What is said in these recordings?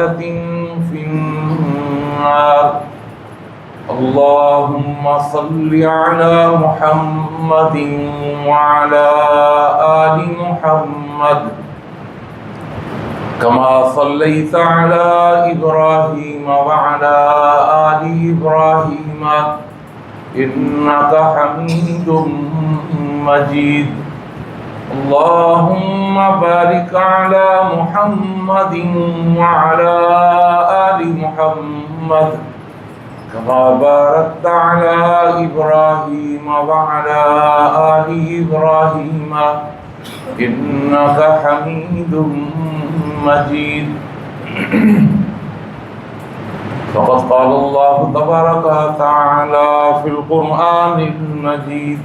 في النار. اللهم صل على محمد وعلى آل محمد كما صليت على إبراهيم وعلى آل إبراهيم إنك حميد مجيد. اللهم بارك على محمد وعلى آل محمد كما باركت على إبراهيم وعلى آل إبراهيم إنك حميد مجيد. فقد قال الله تبارك وتعالى في القرآن المجيد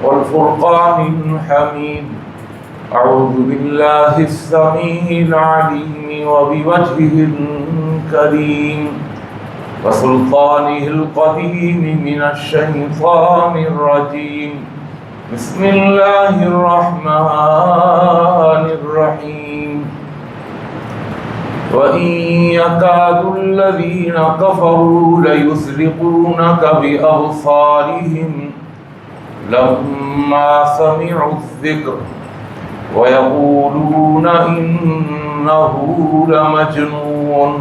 والفرقان الحميد: أعوذ بالله السميع العليم وبوجهه الكريم وسلطانه القديم من الشيطان الرجيم. بسم الله الرحمن الرحيم. وإن يكاد الذين كفروا ليزلقونك بأبصارهم لما سمعوا الذكر ويقولون إنه لمجنون.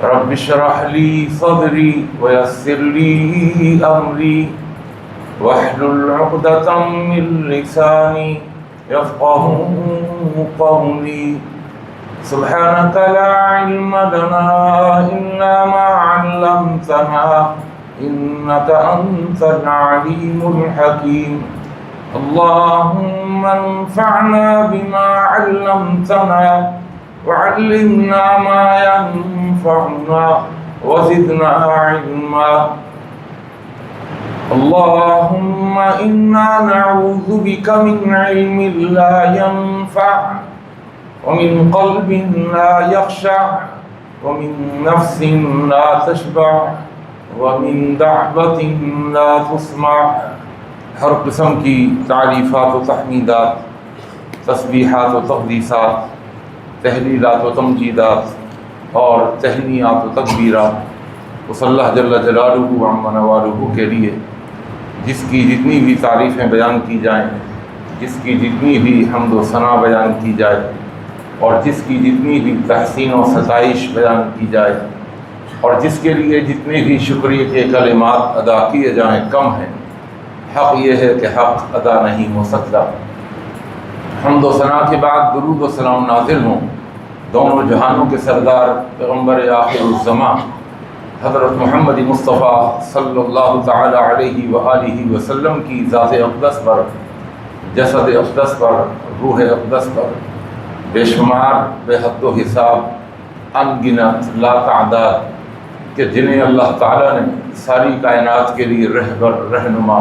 رب اشرح لي صدري ويسر لي أمري واحلل عقدة من لساني يفقهوا قولي. سبحانك لا علم لنا إلا ما علمتنا إنك أنت العليم الحكيم. اللهم انفعنا بما علمتنا وعلمنا ما ينفعنا وزدنا علما. اللهم إنا نعوذ بك من علم لا ينفع ومن قلب لا يخشع ومن نفس لا تشبع ومن دعوة لا تسمع. ہر قسم کی تعریفات و تحمیدات، تسبیحات و تقدیسات، تحلیلات و تمجیدات اور تہنیات و تکبیرات اس اللہ جل جلالہ وعظم نوالہ کے لیے جس کی جتنی بھی تعریفیں بیان کی جائیں، جس کی جتنی بھی حمد و ثنا بیان کی جائے اور جس کی جتنی بھی تحسین و ستائش بیان کی جائے اور جس کے لیے جتنے بھی شکریہ کے کلمات ادا کیے جائیں کم ہیں. حق یہ ہے کہ حق ادا نہیں ہو سکتا. حمد و ثنا کے بعد درود و سلام نازل ہوں دونوں جہانوں کے سردار پیغمبر آخر الزمان حضرت محمد مصطفیٰ صلی اللہ تعالی علیہ وآلہ وسلم کی ذات اقدس پر، جسد اقدس پر، روح اقدس پر بے شمار، بے حد و حساب، ان گنت، لا تعداد کہ جنہیں اللہ تعالیٰ نے ساری کائنات کے لیے رہبر، رہنما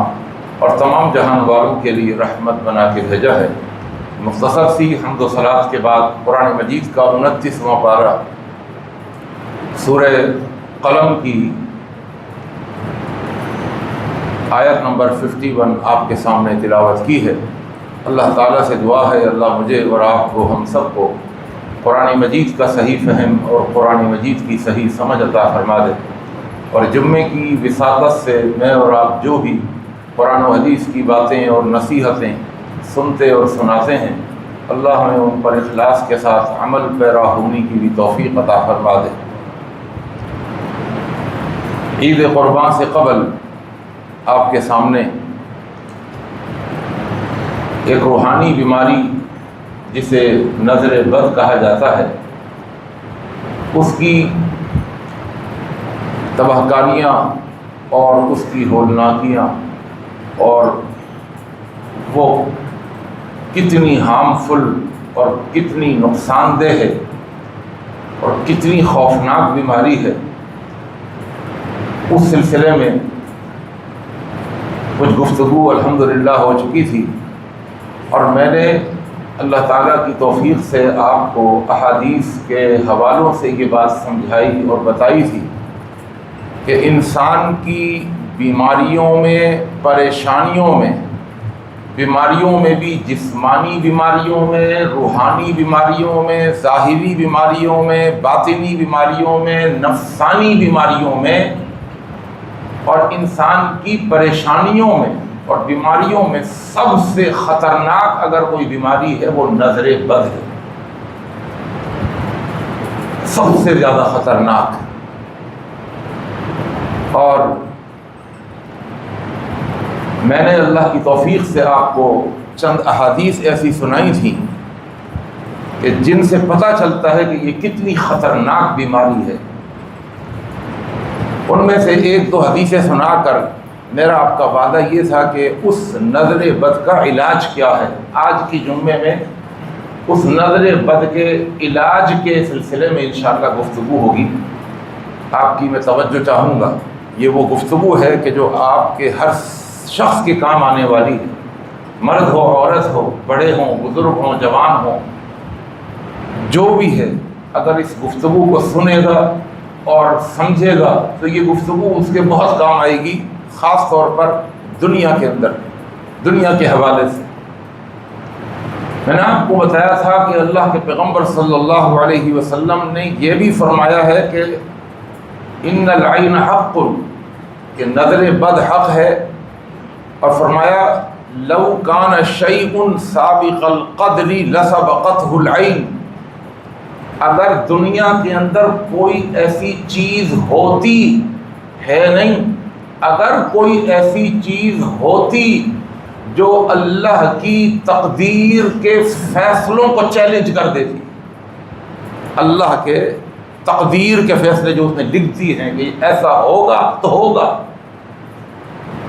اور تمام جہان والوں کے لیے رحمت بنا کے بھیجا ہے. مختصر سی حمد و صلات کے بعد قرآن مجید کا 29واں پارہ سورہ قلم کی آیت نمبر 51 آپ کے سامنے تلاوت کی ہے. اللہ تعالیٰ سے دعا ہے اللہ مجھے اور آپ کو، ہم سب کو قرآن مجید کا صحیح فہم اور قرآن مجید کی صحیح سمجھ عطا فرما دے، اور جمعے کی وساطت سے میں اور آپ جو بھی قرآن و حدیث کی باتیں اور نصیحتیں سنتے اور سناتے ہیں، اللہ ہمیں ان پر اخلاص کے ساتھ عمل پیرا ہونے کی بھی توفیق عطا فرما دے. عید قربان سے قبل آپ کے سامنے ایک روحانی بیماری جسے نظر بد کہا جاتا ہے، اس کی تباہ کاریاں اور اس کی ہولناکیاں اور وہ کتنی ہارمفل اور کتنی نقصان دہ ہے اور کتنی خوفناک بیماری ہے، اس سلسلے میں کچھ گفتگو الحمدللہ ہو چکی تھی، اور میں نے اللہ تعالیٰ کی توفیق سے آپ کو احادیث کے حوالوں سے یہ بات سمجھائی اور بتائی تھی کہ انسان کی بیماریوں میں، پریشانیوں میں بیماریوں میں بھی، جسمانی بیماریوں میں، روحانی بیماریوں میں، ظاہری بیماریوں میں، باطنی بیماریوں میں، نفسانی بیماریوں میں، اور انسان کی پریشانیوں میں اور بیماریوں میں سب سے خطرناک اگر کوئی بیماری ہے وہ نظر بد ہے، سب سے زیادہ خطرناک۔ اور میں نے اللہ کی توفیق سے آپ کو چند احادیث ایسی سنائی تھیں کہ جن سے پتہ چلتا ہے کہ یہ کتنی خطرناک بیماری ہے۔ ان میں سے ایک دو حدیثیں سنا کر میرا آپ کا وعدہ یہ تھا کہ اس نظر بد کا علاج کیا ہے، آج کی جمعے میں اس نظر بد کے علاج کے سلسلے میں انشاءاللہ گفتگو ہوگی۔ آپ کی میں توجہ چاہوں گا، یہ وہ گفتگو ہے کہ جو آپ کے ہر شخص کے کام آنے والی ہے، مرد ہو، عورت ہو، بڑے ہوں، بزرگ ہوں، جوان ہوں، جو بھی ہے اگر اس گفتگو کو سنے گا اور سمجھے گا تو یہ گفتگو اس کے بہت کام آئے گی، خاص طور پر دنیا کے اندر، دنیا کے حوالے سے۔ میں نے آپ کو بتایا تھا کہ اللہ کے پیغمبر صلی اللہ علیہ وسلم نے یہ بھی فرمایا ہے کہ ان العین حق، کہ نظر بد حق ہے، اور فرمایا لو کان شیء سابق القدر لسبقته العین، اگر دنیا کے اندر کوئی ایسی چیز ہوتی ہے نہیں، اگر کوئی ایسی چیز ہوتی جو اللہ کی تقدیر کے فیصلوں کو چیلنج کر دیتی، اللہ کے تقدیر کے فیصلے جو اس میں لکھتی ہیں کہ ایسا ہوگا تو ہوگا،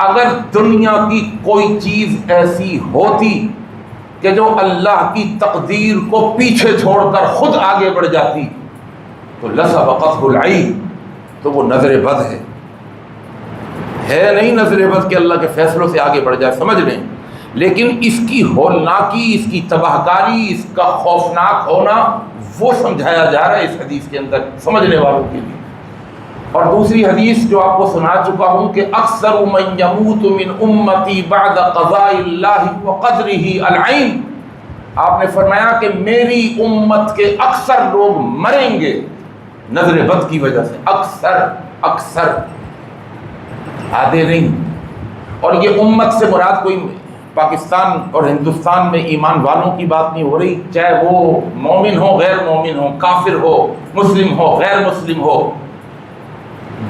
اگر دنیا کی کوئی چیز ایسی ہوتی کہ جو اللہ کی تقدیر کو پیچھے چھوڑ کر خود آگے بڑھ جاتی تو لسبقته العین، تو وہ نظر بد ہے نہیں نظر بد کہ اللہ کے فیصلوں سے آگے بڑھ جائے، سمجھ لیں، لیکن اس کی ہولناکی، اس کی تباہ کاری، اس کا خوفناک ہونا وہ سمجھایا جا رہا ہے اس حدیث کے اندر سمجھنے والوں کے لیے۔ اور دوسری حدیث جو آپ کو سنا چکا ہوں کہ اکثر من یموت من امتی بعد قضاء اللہ وقدرہ العین، آپ نے فرمایا کہ میری امت کے اکثر لوگ مریں گے نظر بد کی وجہ سے، اکثر آدھے نہیں۔ اور یہ امت سے مراد کوئی پاکستان اور ہندوستان میں ایمان والوں کی بات نہیں ہو رہی، چاہے وہ مومن ہو، غیر مومن ہو، کافر ہو، مسلم ہو، غیر مسلم ہو،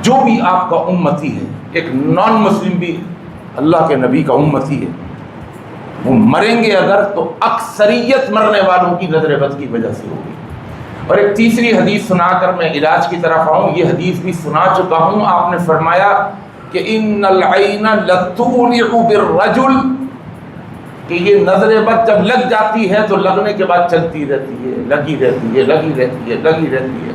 جو بھی آپ کا امتی ہے، ایک نان مسلم بھی اللہ کے نبی کا امتی ہے، وہ مریں گے اگر تو اکثریت مرنے والوں کی نظر بد کی وجہ سے ہوگی۔ اور ایک تیسری حدیث سنا کر میں علاج کی طرف آؤں، یہ حدیث بھی سنا چکا ہوں، آپ نے فرمایا کہ ان العین لتولع بالرجل، کہ یہ نظر بد جب لگ جاتی ہے تو لگنے کے بعد چلتی رہتی ہے، لگی رہتی ہے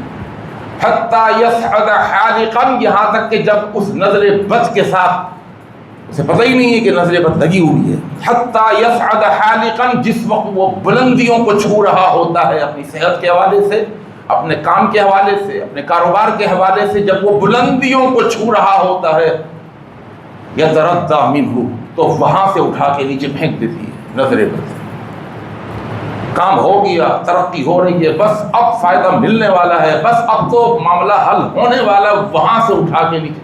حتی یصعد حالقا، یہاں تک کہ جب اس نظر بد کے ساتھ اسے پتہ ہی نہیں ہے کہ نظر بد لگی ہوئی ہے، حتی یصعد حالقا، جس وقت وہ بلندیوں کو چھو رہا ہوتا ہے اپنی صحت کے حوالے سے، اپنے کام کے حوالے سے، اپنے کاروبار کے حوالے سے، جب وہ بلندیوں کو چھو رہا ہوتا ہے یتردی منہ، تو وہاں سے اٹھا کے نیچے پھینک دیتی ہے نظر بد۔ کام ہو گیا، ترقی ہو رہی ہے، بس اب فائدہ ملنے والا ہے، بس اب تو معاملہ حل ہونے والا، وہاں سے اٹھا کے نیچے۔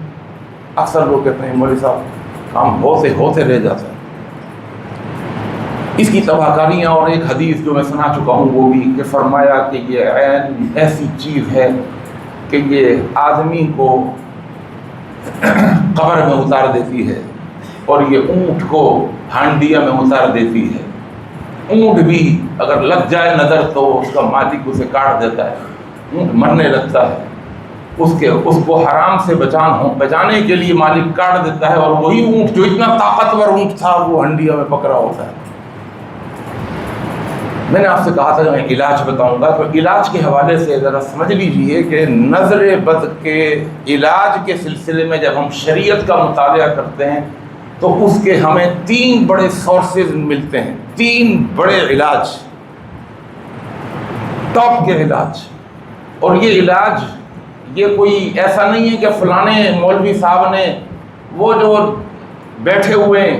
اکثر لوگ کہتے ہیں مولوی صاحب کام ہوتے رہ جاتا ہے۔ اس کی تباہ کاریاں، اور ایک حدیث جو میں سنا چکا ہوں وہ بھی کہ فرمایا کہ یہ عین ایسی چیز ہے کہ یہ آدمی کو قبر میں اتار دیتی ہے، اور یہ اونٹ کو ہانڈیا میں اتار دیتی ہے۔ اونٹ بھی اگر لگ جائے نظر تو اس کا مالک اسے کاٹ دیتا ہے، اونٹ مرنے لگتا ہے، اس کو حرام سے بچانے کے لیے مالک کاٹ دیتا ہے، اور وہی اونٹ جو اتنا طاقتور اونٹ تھا وہ ہنڈیا میں پکڑا ہوتا ہے۔ میں نے آپ سے کہا تھا میں علاج بتاؤں گا، تو علاج کے حوالے سے ذرا سمجھ لیجئے کہ نظر بد کے علاج کے سلسلے میں جب ہم شریعت کا مطالعہ کرتے ہیں تو اس کے ہمیں 3 بڑے سورسز ملتے ہیں، 3 بڑے علاج، ٹاپ کے علاج۔ اور یہ علاج یہ کوئی ایسا نہیں ہے کہ فلانے مولوی صاحب نے وہ جو بیٹھے ہوئے ہیں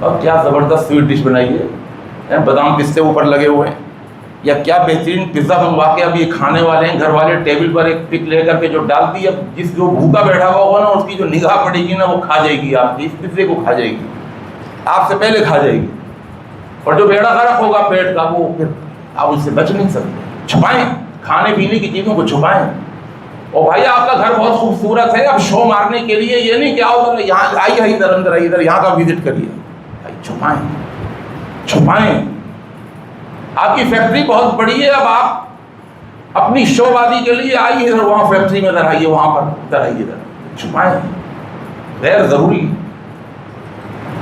اور کیا زبردست سویٹ ڈش بنائی ہے, بادام پستے اوپر لگے ہوئے ہیں, یا کیا بہترین پزا منگوا کے اب یہ کھانے والے ہیں, گھر والے ٹیبل پر ایک پک لے کر کے جو ڈال دی, اب جس جو بھوکا بیٹھا ہوا ہوگا نا اس کی جو نگاہ پڑے گی نا وہ کھا جائے گی, آپ کی اس پزے کو کھا جائے گی, آپ سے پہلے کھا جائے گی. اور جو بیڑا غرق ہوگا پیٹ کا وہ پھر آپ اس سے بچ نہیں سکتے. چھپائیں کھانے پینے کی چیزوں کو چھپائیں. اور بھائی آپ کا گھر بہت خوبصورت ہے, اب شو مارنے کے لیے یہ نہیں کہ آؤ یہاں آئیے, ادھر اندر آئیے, ادھر یہاں کا وزٹ کریے. چھپائیں چھپائیں. آپ کی فیکٹری بہت بڑی ہے, اب آپ اپنی شو بازی کے لیے آئیے ادھر, وہاں فیکٹری میں ادھر آئیے, وہاں پر ادھر آئیے, ادھر. چھپائیں. غیر ضروری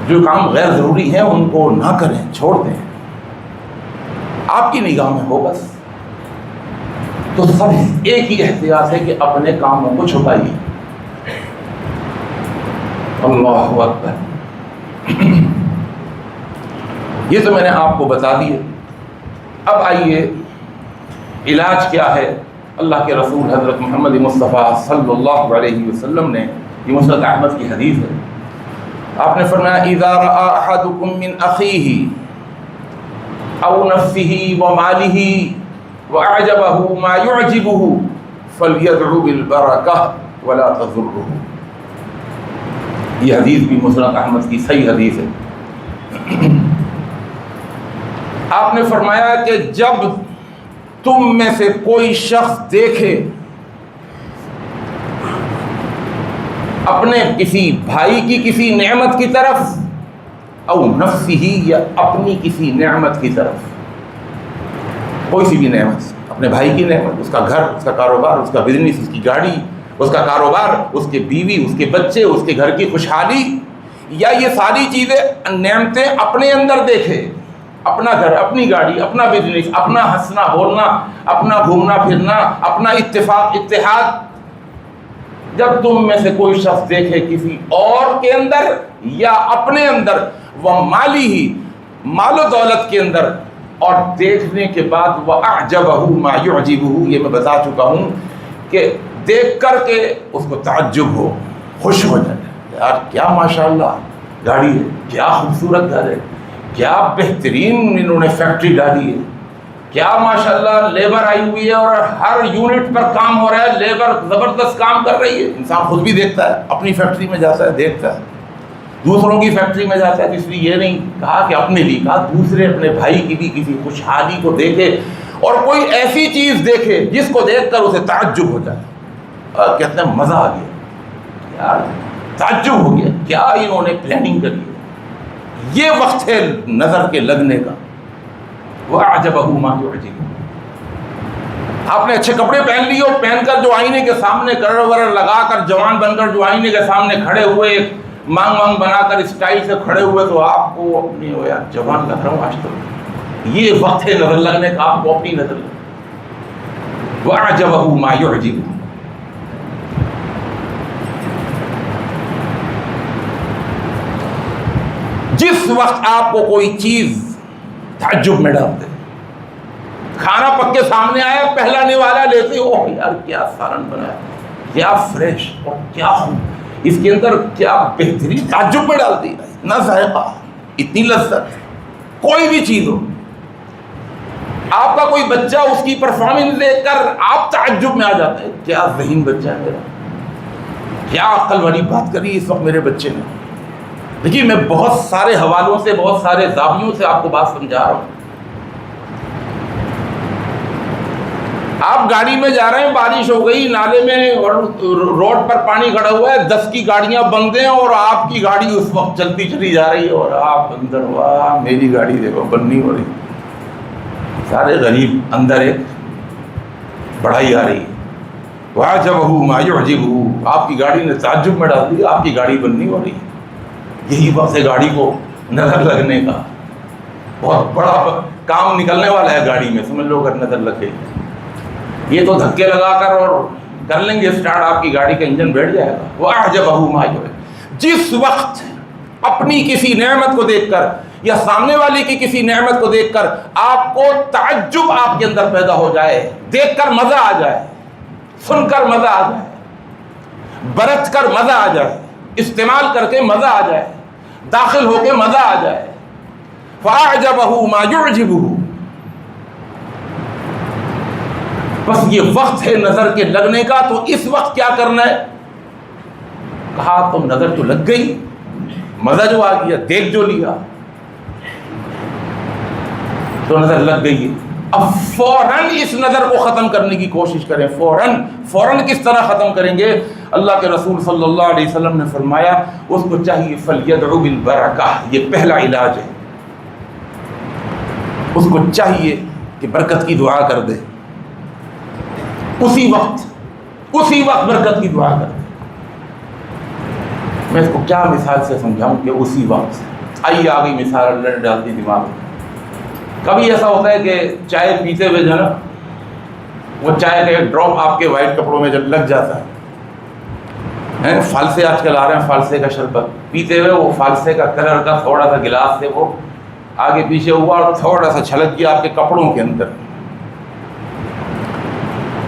جو کام غیر ضروری ہیں ان کو نہ کریں, چھوڑ دیں. آپ کی نگاہ میں ہو بس. تو سب ایک ہی احتیاط ہے کہ اپنے کاموں کو چھپائیے. اللہ اکبر. یہ تو میں نے آپ کو بتا دیے. اب آئیے علاج کیا ہے. اللہ کے رسول حضرت محمد مصطفیٰ صلی اللہ علیہ وسلم نے, یہ مسند احمد کی حدیث ہے, آپ نے فرمایا اذا رأى احدكم من اخیہ او نفسہ ومالہ واعجبہ ما يعجبہ فلیدعو بالبرکہ ولا تضرہ. یہ حدیث بھی مسند احمد کی صحیح حدیث ہے. آپ نے فرمایا کہ جب تم میں سے کوئی شخص دیکھے اپنے کسی بھائی کی کسی نعمت کی طرف, او نفسہ, یا اپنی کسی نعمت کی طرف, کوئی سی بھی نعمت, اپنے بھائی کی نعمت, اس کا گھر, اس کا کاروبار, اس کا بزنس, اس کی گاڑی, اس کا کاروبار, اس کے بیوی, اس کے بچے, اس کے گھر کی خوشحالی, یا یہ ساری چیزیں نعمتیں اپنے اندر دیکھے, اپنا گھر, اپنی گاڑی, اپنا بزنس, اپنا ہنسنا بولنا, اپنا گھومنا پھرنا, اپنا اتفاق اتحاد. جب تم میں سے کوئی شخص دیکھے کسی اور کے اندر یا اپنے اندر, وہ مالی ہی, مال و دولت کے اندر, اور دیکھنے کے بعد وَأَعْجَبَهُ مَا يُعْجِبُهُ, یہ میں بتا چکا ہوں کہ دیکھ کر کے اس کو تعجب ہو, خوش ہو جائے, یار کیا ماشاءاللہ گاڑی ہے, کیا خوبصورت گھر ہے, کیا بہترین انہوں نے فیکٹری ڈالی ہے, کیا ماشاءاللہ لیبر آئی ہوئی ہے اور ہر یونٹ پر کام ہو رہا ہے, لیبر زبردست کام کر رہی ہے. انسان خود بھی دیکھتا ہے, اپنی فیکٹری میں جاتا ہے دیکھتا ہے, دوسروں کی فیکٹری میں جاتا ہے. اس لیے یہ نہیں کہا کہ اپنے لیے, کہا دوسرے اپنے بھائی کی بھی کسی خوشحالی کو دیکھے, اور کوئی ایسی چیز دیکھے جس کو دیکھ کر اسے تعجب ہو جائے, اور کہتے ہیں مزہ آ گیا, یار تعجب ہو گیا, کیا انہوں نے پلاننگ کری ہے. یہ وقت ہے نظر کے لگنے کا. وَأَعْجَبَهُ مَا يُعْجِبُهُ. آپ نے اچھے کپڑے پہن لیے, اور پہن کر جو آئینے کے سامنے کرڑ ورڑ لگا کر جوان بن کر جو آئینے کے سامنے کھڑے ہوئے, مانگ مانگ بنا کر اسٹائل سے کھڑے ہوئے, تو آپ کو اپنی ہو یار جوان لگ رہا ہوں آج تو. یہ وقت ہے نظر لگنے کا, آپ کو اپنی نظر لگنے. وَأَعْجَبَهُ مَا يُعْجِبُهُ. جس وقت آپ کو کوئی چیز تعجب میں ڈال دے, کھانا پک کے سامنے آیا, پہلا نوالا لیتے ہو, یار کیا سالن بنایا, کیا فریش, اور کیا اس کے اندر کیا بہترین, تعجب میں ڈال دی, اتنا ذائقہ, اتنی لذت. کوئی بھی چیز ہو, آپ کا کوئی بچہ, اس کی پرفارمنس دیکھ کر آپ تعجب میں آ جاتے ہیں, کیا ذہین بچہ ہے میرا, کیا عقل والی بات کری اس وقت میرے بچے نے. دیکھیے میں بہت سارے حوالوں سے, بہت سارے زاویوں سے آپ کو بات سمجھا رہا ہوں. آپ گاڑی میں جا رہے ہیں, بارش ہو گئی, نالے میں اور روڈ پر پانی کھڑا ہوا ہے, 10 کی گاڑیاں بند ہیں, اور آپ کی گاڑی اس وقت چلتی چلی جا رہی ہے, اور آپ اندر, واہ میری گاڑی دیکھو بند نہیں ہو رہی. سارے غریب اندر ایک بڑھائی آ رہی ہے. وَأَعْجَبَهُ مَا يُعْجِبُهُ. آپ کی گاڑی نے تعجب میں ڈال دیا, آپ کی گاڑی بند نہیں ہو رہی. یہی وقت ہے گاڑی کو نظر لگنے کا. بہت بڑا کام نکلنے والا ہے گاڑی میں, سمجھ لو اگر نظر لگ گئی. یہ تو دھکے لگا کر اور کر لیں گے اسٹارٹ, آپ کی گاڑی کا انجن بیٹھ جائے گا. وَأَعْجَبَهُ مَا يُعْجِبُهُ. جس وقت اپنی کسی نعمت کو دیکھ کر یا سامنے والی کی کسی نعمت کو دیکھ کر آپ کو تعجب آپ کے اندر پیدا ہو جائے, دیکھ کر مزہ آ جائے, سن کر مزہ آ جائے، برت کر مزہ آ جائے، استعمال کر کے مزہ آ جائے، داخل ہو کے مزہ آ جائے۔ فَأَعْجَبَهُ مَا يُعْجِبُهُ، بس یہ وقت ہے نظر کے لگنے کا، تو اس وقت کیا کرنا ہے؟ کہا تو نظر تو لگ گئی، مزہ جو آ گیا، دیکھ جو لیا، تو نظر لگ گئی ہے۔ اب فوراً اس نظر کو ختم کرنے کی کوشش کریں۔ فوراً کس طرح ختم کریں گے؟ اللہ کے رسول صلی اللہ علیہ وسلم نے فرمایا اس کو چاہیے فَلْيَدْعُ بِالْبَرَكَةِ، یہ پہلا علاج ہے۔ اس کو چاہیے کہ برکت کی دعا کر دے، اسی وقت برکت کی دعا کر دے۔ میں اس کو کیا مثال سے سمجھاؤں کہ اسی وقت؟ آئیے آ گئی مثال، اللہ نے ڈال دی دماغ میں۔ کبھی ایسا ہوتا ہے کہ چائے پیتے ہوئے جو ہے نا، وہ چائے کا ایک ڈراپ آپ کے وائٹ کپڑوں میں جب لگ جاتا ہے، فالسے آج کل آ رہے ہیں، فالسے کا شربت پیتے ہوئے وہ فالسے کا کلر کا تھوڑا سا گلاس سے وہ آگے پیچھے ہوا اور تھوڑا سا چھلک گیا آپ کے کپڑوں کے اندر۔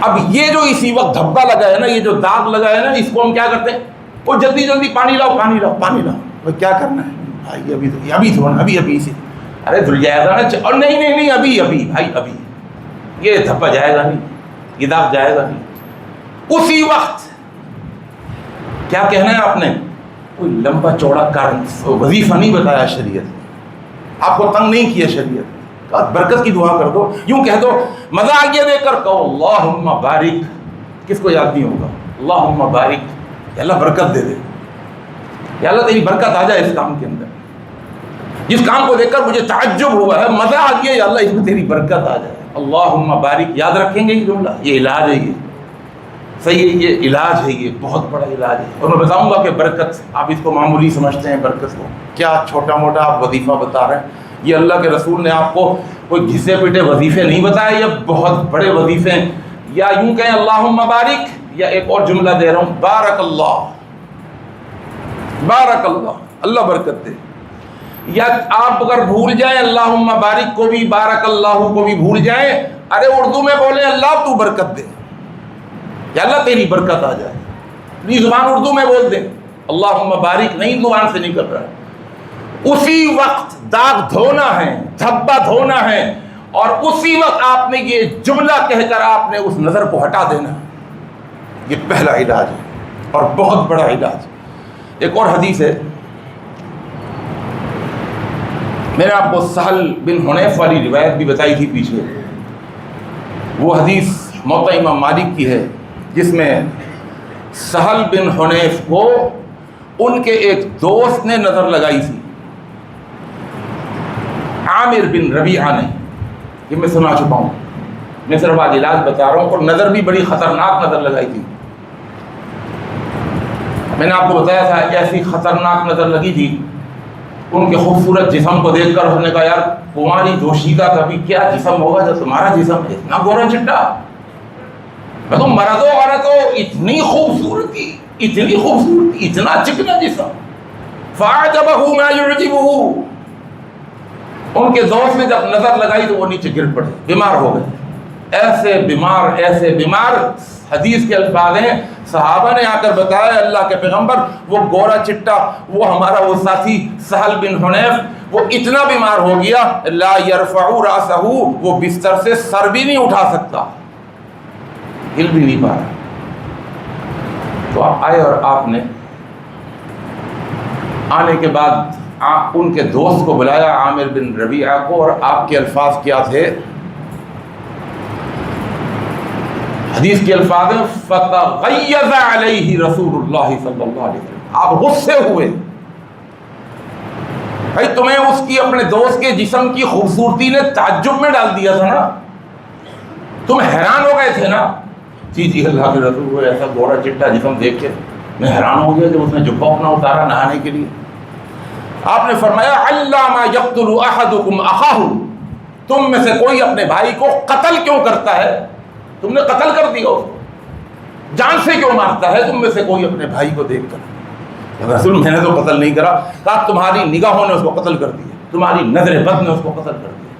اب یہ جو اسی وقت دھبا لگا ہے نا، یہ جو داغ لگا ہے نا، اس کو ہم کیا کرتے ہیں؟ وہ جلدی پانی لاؤ، پانی لاؤ، پانی لاؤ۔ وہ کیا کرنا ہے بھائی؟ ابھی تھوڑا، ابھی سے ارے دھل جائے گا نا، اور نہیں ابھی بھائی ابھی، یہ دھبا جائے گا نہیں، یہ داغ جائے گا نہیں۔ اسی وقت کیا کہنا ہے آپ نے؟ کوئی لمبا چوڑا وظیفہ نہیں بتایا شریعت نے، آپ کو تنگ نہیں کیا شریعت، برکت کی دعا کر دو، یوں کہہ دو، مزہ آ گیا دیکھ کر کہو اللہم بارک۔ کس کو یاد نہیں ہوگا اللہم بارک؟ یا اللہ برکت دے دے، یا اللہ تیری برکت آ جائے اس کام کے اندر، جس کام کو دیکھ کر مجھے تعجب ہوا ہے، مزہ آ گیا، یا اللہ اس میں تیری برکت آ جائے، اللہم بارک۔ یاد رکھیں گے یہ جملہ، یہ علاج ہے، یہ صحیح ہے، یہ علاج ہے، یہ بہت بڑا علاج ہے۔ اور میں بتاؤں گا کہ برکت، آپ اس کو معمولی سمجھتے ہیں، برکت کو کیا چھوٹا موٹا آپ وظیفہ بتا رہے ہیں؟ یہ اللہ کے رسول نے آپ کو کوئی گھسے پٹے وظیفے نہیں بتائے، یہ بہت بڑے وظیفے ہیں۔ یا یوں کہیں اللہم بارک، یا ایک اور جملہ دے رہا ہوں، بارک اللہ، بارک اللہ، اللہ برکت دے۔ یا آپ اگر بھول جائیں اللہم بارک کو بھی، بارک اللہ کو بھی بھول جائیں، ارے اردو میں بولیں اللہ تو برکت دے، یا اللہ تیری برکت آ جائے، اپنی زبان اردو میں بول دیں، اللہم بارک نہیں زبان سے نکل رہا ہے۔ اسی وقت داغ دھونا ہے، دھبا دھونا ہے، اور اسی وقت آپ نے یہ جملہ کہہ کر آپ نے اس نظر کو ہٹا دینا۔ یہ پہلا علاج ہے اور بہت بڑا علاج۔ ایک اور حدیث ہے، میں نے آپ کو سہل بن حنیف والی روایت بھی بتائی تھی پیچھے، وہ حدیث موطا امام مالک کی ہے، جس میں سہل بن حنیف کو ان کے ایک دوست نے نظر لگائی تھی، عامر بن ربیعہ نے، یہ میں سنا چکا ہوں، میں صرف آج علاج بتا رہا ہوں، اور نظر بھی بڑی خطرناک نظر لگائی تھی۔ میں نے آپ کو بتایا تھا ایسی خطرناک نظر لگی تھی، ان کے خوبصورت جسم کو دیکھ کر اس نے کہا یار تمہاری دوشیدہ کبھی کیا جسم ہوگا جو تمہارا جسم ہے اتنا گورا چٹا، میں تو مردوں عورتوں اتنی خوبصورتی، اتنا چکنا جسم۔ فَأَعْجَبَهُ مَا يُعْجِبُهُ، ان کے دوست نے جب نظر لگائی تو وہ نیچے گر پڑے، بیمار ہو گئے، ایسے بیمار، حدیث کے الفاظ ہیں، صحابہ نے آ کر بتایا اللہ کے پیغمبر وہ گورا چٹا، وہ ہمارا وہ ساتھی سہل بن حنیف، وہ اتنا بیمار ہو گیا لا یرفع راسہ، وہ بستر سے سر بھی نہیں اٹھا سکتا، ہل بھی نہیں پا رہا۔ تو آپ آئے اور آپ نے آنے کے بعد ان کے دوست کو بلایا عامر بن ربیعہ کو، اور آپ کے الفاظ کیا تھے؟ حدیث کے الفاظ ہیں فَتَغَيَّظَ عَلَيْهِ رسول اللہ صلی اللہ علیہ وسلم، آپ غصے ہوئے، بھائی تمہیں اس کی اپنے دوست کے جسم کی خوبصورتی نے تعجب میں ڈال دیا تھا نا، تم حیران ہو گئے تھے نا۔ جی اللہ کے رسول کو ایسا گورا چٹا جسم دیکھ کے میں حیران ہو گیا جب اس نے جبہ اپنا اتارا نہانے کے لیے۔ آپ نے فرمایا عَلَّمَ يَقْتُلُ أَحَدُكُمْ أَخَاهُ، تم میں سے کوئی اپنے بھائی کو قتل کیوں کرتا ہے؟ تم نے قتل کر دیا اس کو، جان سے کیوں مارتا ہے تم میں سے کوئی اپنے بھائی کو دیکھ کر؟ رسول میں نے تو قتل نہیں کرا، کہا تمہاری نگاہوں نے اس کو قتل کر دیا، تمہاری نظر بد نے اس کو قتل کر دیا۔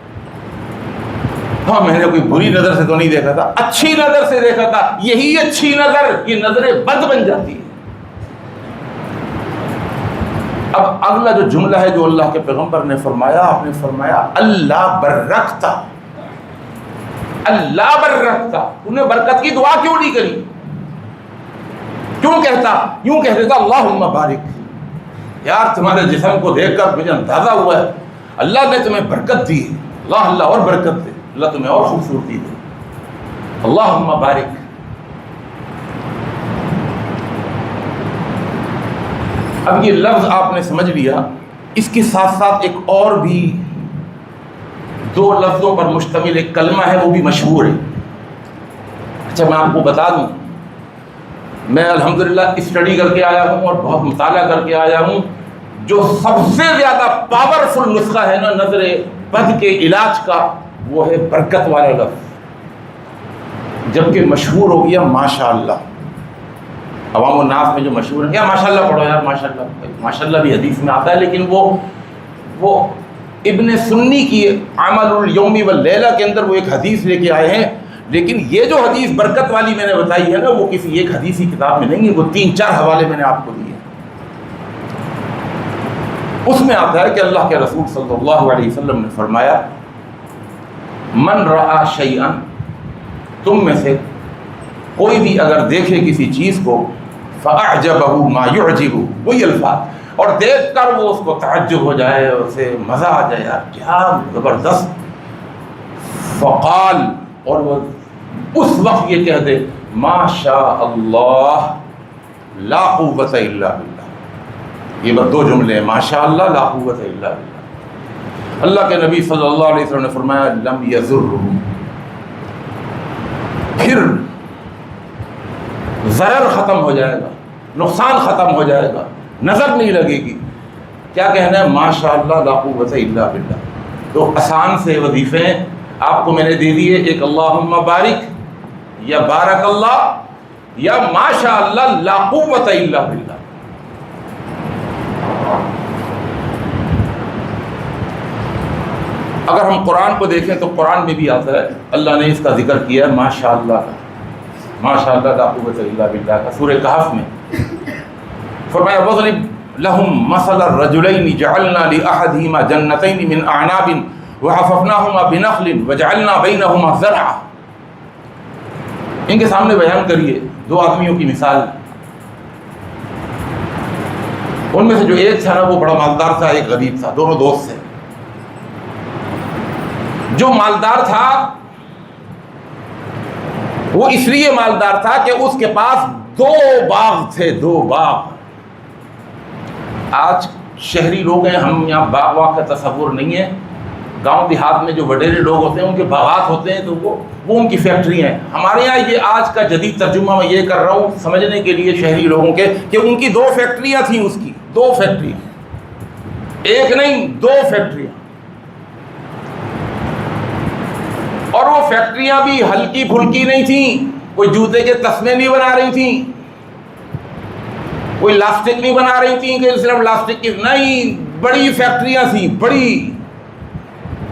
ہاں میں نے کوئی بری نظر سے تو نہیں دیکھا تھا، اچھی نظر سے دیکھا تھا، یہی اچھی نظر یہ نظر بد بن جاتی ہے۔ اب اگلا جو جملہ ہے جو اللہ کے پیغمبر نے فرمایا، آپ نے فرمایا اللہ برکتا، اللہ برکتا، انہیں برکت کی دعا کیوں نہیں کری؟ کیوں کہتا؟ یوں کہہ دیتا اللہم بارک، یار تمہارے جسم کو دیکھ کر مجھے اندازہ ہوا ہے اللہ نے تمہیں برکت دی، اللہ اللہ اور برکت دے، اللہ تمہیں اور خوبصورتی دے، اللہم بارک۔ اب یہ لفظ آپ نے سمجھ لیا، اس کے ساتھ ساتھ ایک اور بھی دو لفظوں پر مشتمل ایک کلمہ ہے، وہ بھی مشہور ہے۔ اچھا میں آپ کو بتا دوں، میں الحمدللہ اسٹڈی کر کے آیا ہوں اور بہت مطالعہ کر کے آیا ہوں، جو سب سے زیادہ پاورفل نسخہ ہے نا نظر بد کے علاج کا، وہ ہے برکت والا لفظ، جبکہ مشہور ہو گیا ماشاءاللہ۔ عوام الناس میں جو مشہور ہے، کیا ماشاءاللہ پڑھو یار، ماشاءاللہ، ماشاءاللہ بھی حدیث میں آتا ہے، لیکن وہ ابن سنی کی عمل الیوم واللیلہ کے اندر وہ ایک حدیث لے کے آئے ہیں، لیکن یہ جو حدیث برکت والی میں نے بتائی ہے نا، وہ کسی ایک حدیثی کتاب میں نہیں ہے، وہ 3-4 حوالے میں نے آپ کو دیے۔ اس میں آتا ہے کہ اللہ کے رسول صلی اللہ علیہ وسلم نے فرمایا من رأى شیئا، تم میں سے کوئی بھی اگر دیکھے کسی چیز کو، فأعجبه ما يعجبه، وہی الفاظ، اور دیکھ کر وہ اس کو تعجب ہو جائے، اسے مزہ آ جائے، یار کیا زبردست، فقال، اور وہ اس وقت یہ کہہ دے ما شاء اللہ لا قوت الا باللہ۔ یہ بس 2 جملے ہیں، ما شاء اللہ لا قوت الا باللہ۔ اللہ کے نبی صلی اللہ علیہ وسلم نے فرمایا لم یضرہ، پھر ضرر ختم ہو جائے گا، نقصان ختم ہو جائے گا، نظر نہیں لگے گی۔ کیا کہنا ہے؟ ما شاء اللہ لا قوت الا باللہ۔ تو آسان سے وظیفے آپ کو میں نے دے دیے، ایک اللہم بارک یا بارک اللہ یا ما شاء اللہ لا قوت الا باللہ۔ اگر ہم قرآن کو دیکھیں تو قرآن میں بھی آتا ہے، اللہ نے اس کا ذکر کیا ہے ماشاء اللہ، ماشاء اللہ لا قوت الا باللہ کا، سورہ کہف میں فرمایا وَضْرِبْ لَهُمْ مَثَلَ الرَّجُلَيْنِ جَعَلْنَا لِأَحَدِهِمَا جَنَّتَيْنِ مِنْ أَعْنَابٍ وَحَفَفْنَاهُمَا بِنَخْلٍ وَجَعَلْنَا بَيْنَهُمَا زَرْعًا۔ ان کے سامنے بیان کریے 2 آدمیوں کی مثال، ان میں سے جو ایک تھا نا وہ بڑا مالدار تھا، ایک غریب تھا، دونوں دوست تھے۔ جو مالدار تھا وہ اس لیے مالدار تھا کہ اس کے پاس 2 باغ تھے، 2 باغ۔ آج شہری لوگ ہیں، ہم یہاں باغ واغ کا تصور نہیں ہے، گاؤں دیہات میں جو وڈیرے لوگ ہوتے ہیں ان کے باغات ہوتے ہیں، تو وہ ان کی فیکٹریاں ہیں۔ ہمارے یہاں یہ آج کا جدید ترجمہ میں یہ کر رہا ہوں سمجھنے کے لیے شہری لوگوں کے، کہ ان کی 2 فیکٹریاں تھیں، اس کی 2 فیکٹریاں، ایک نہیں 2 فیکٹریاں، اور وہ فیکٹریاں بھی ہلکی پھلکی نہیں تھیں، کوئی جوتے کے تسمے نہیں بنا رہی تھیں، کوئی لاسٹک نہیں بنا رہی تھیں کہ صرف لاسٹک کی، نہیں، بڑی فیکٹریاں تھیں، بڑی،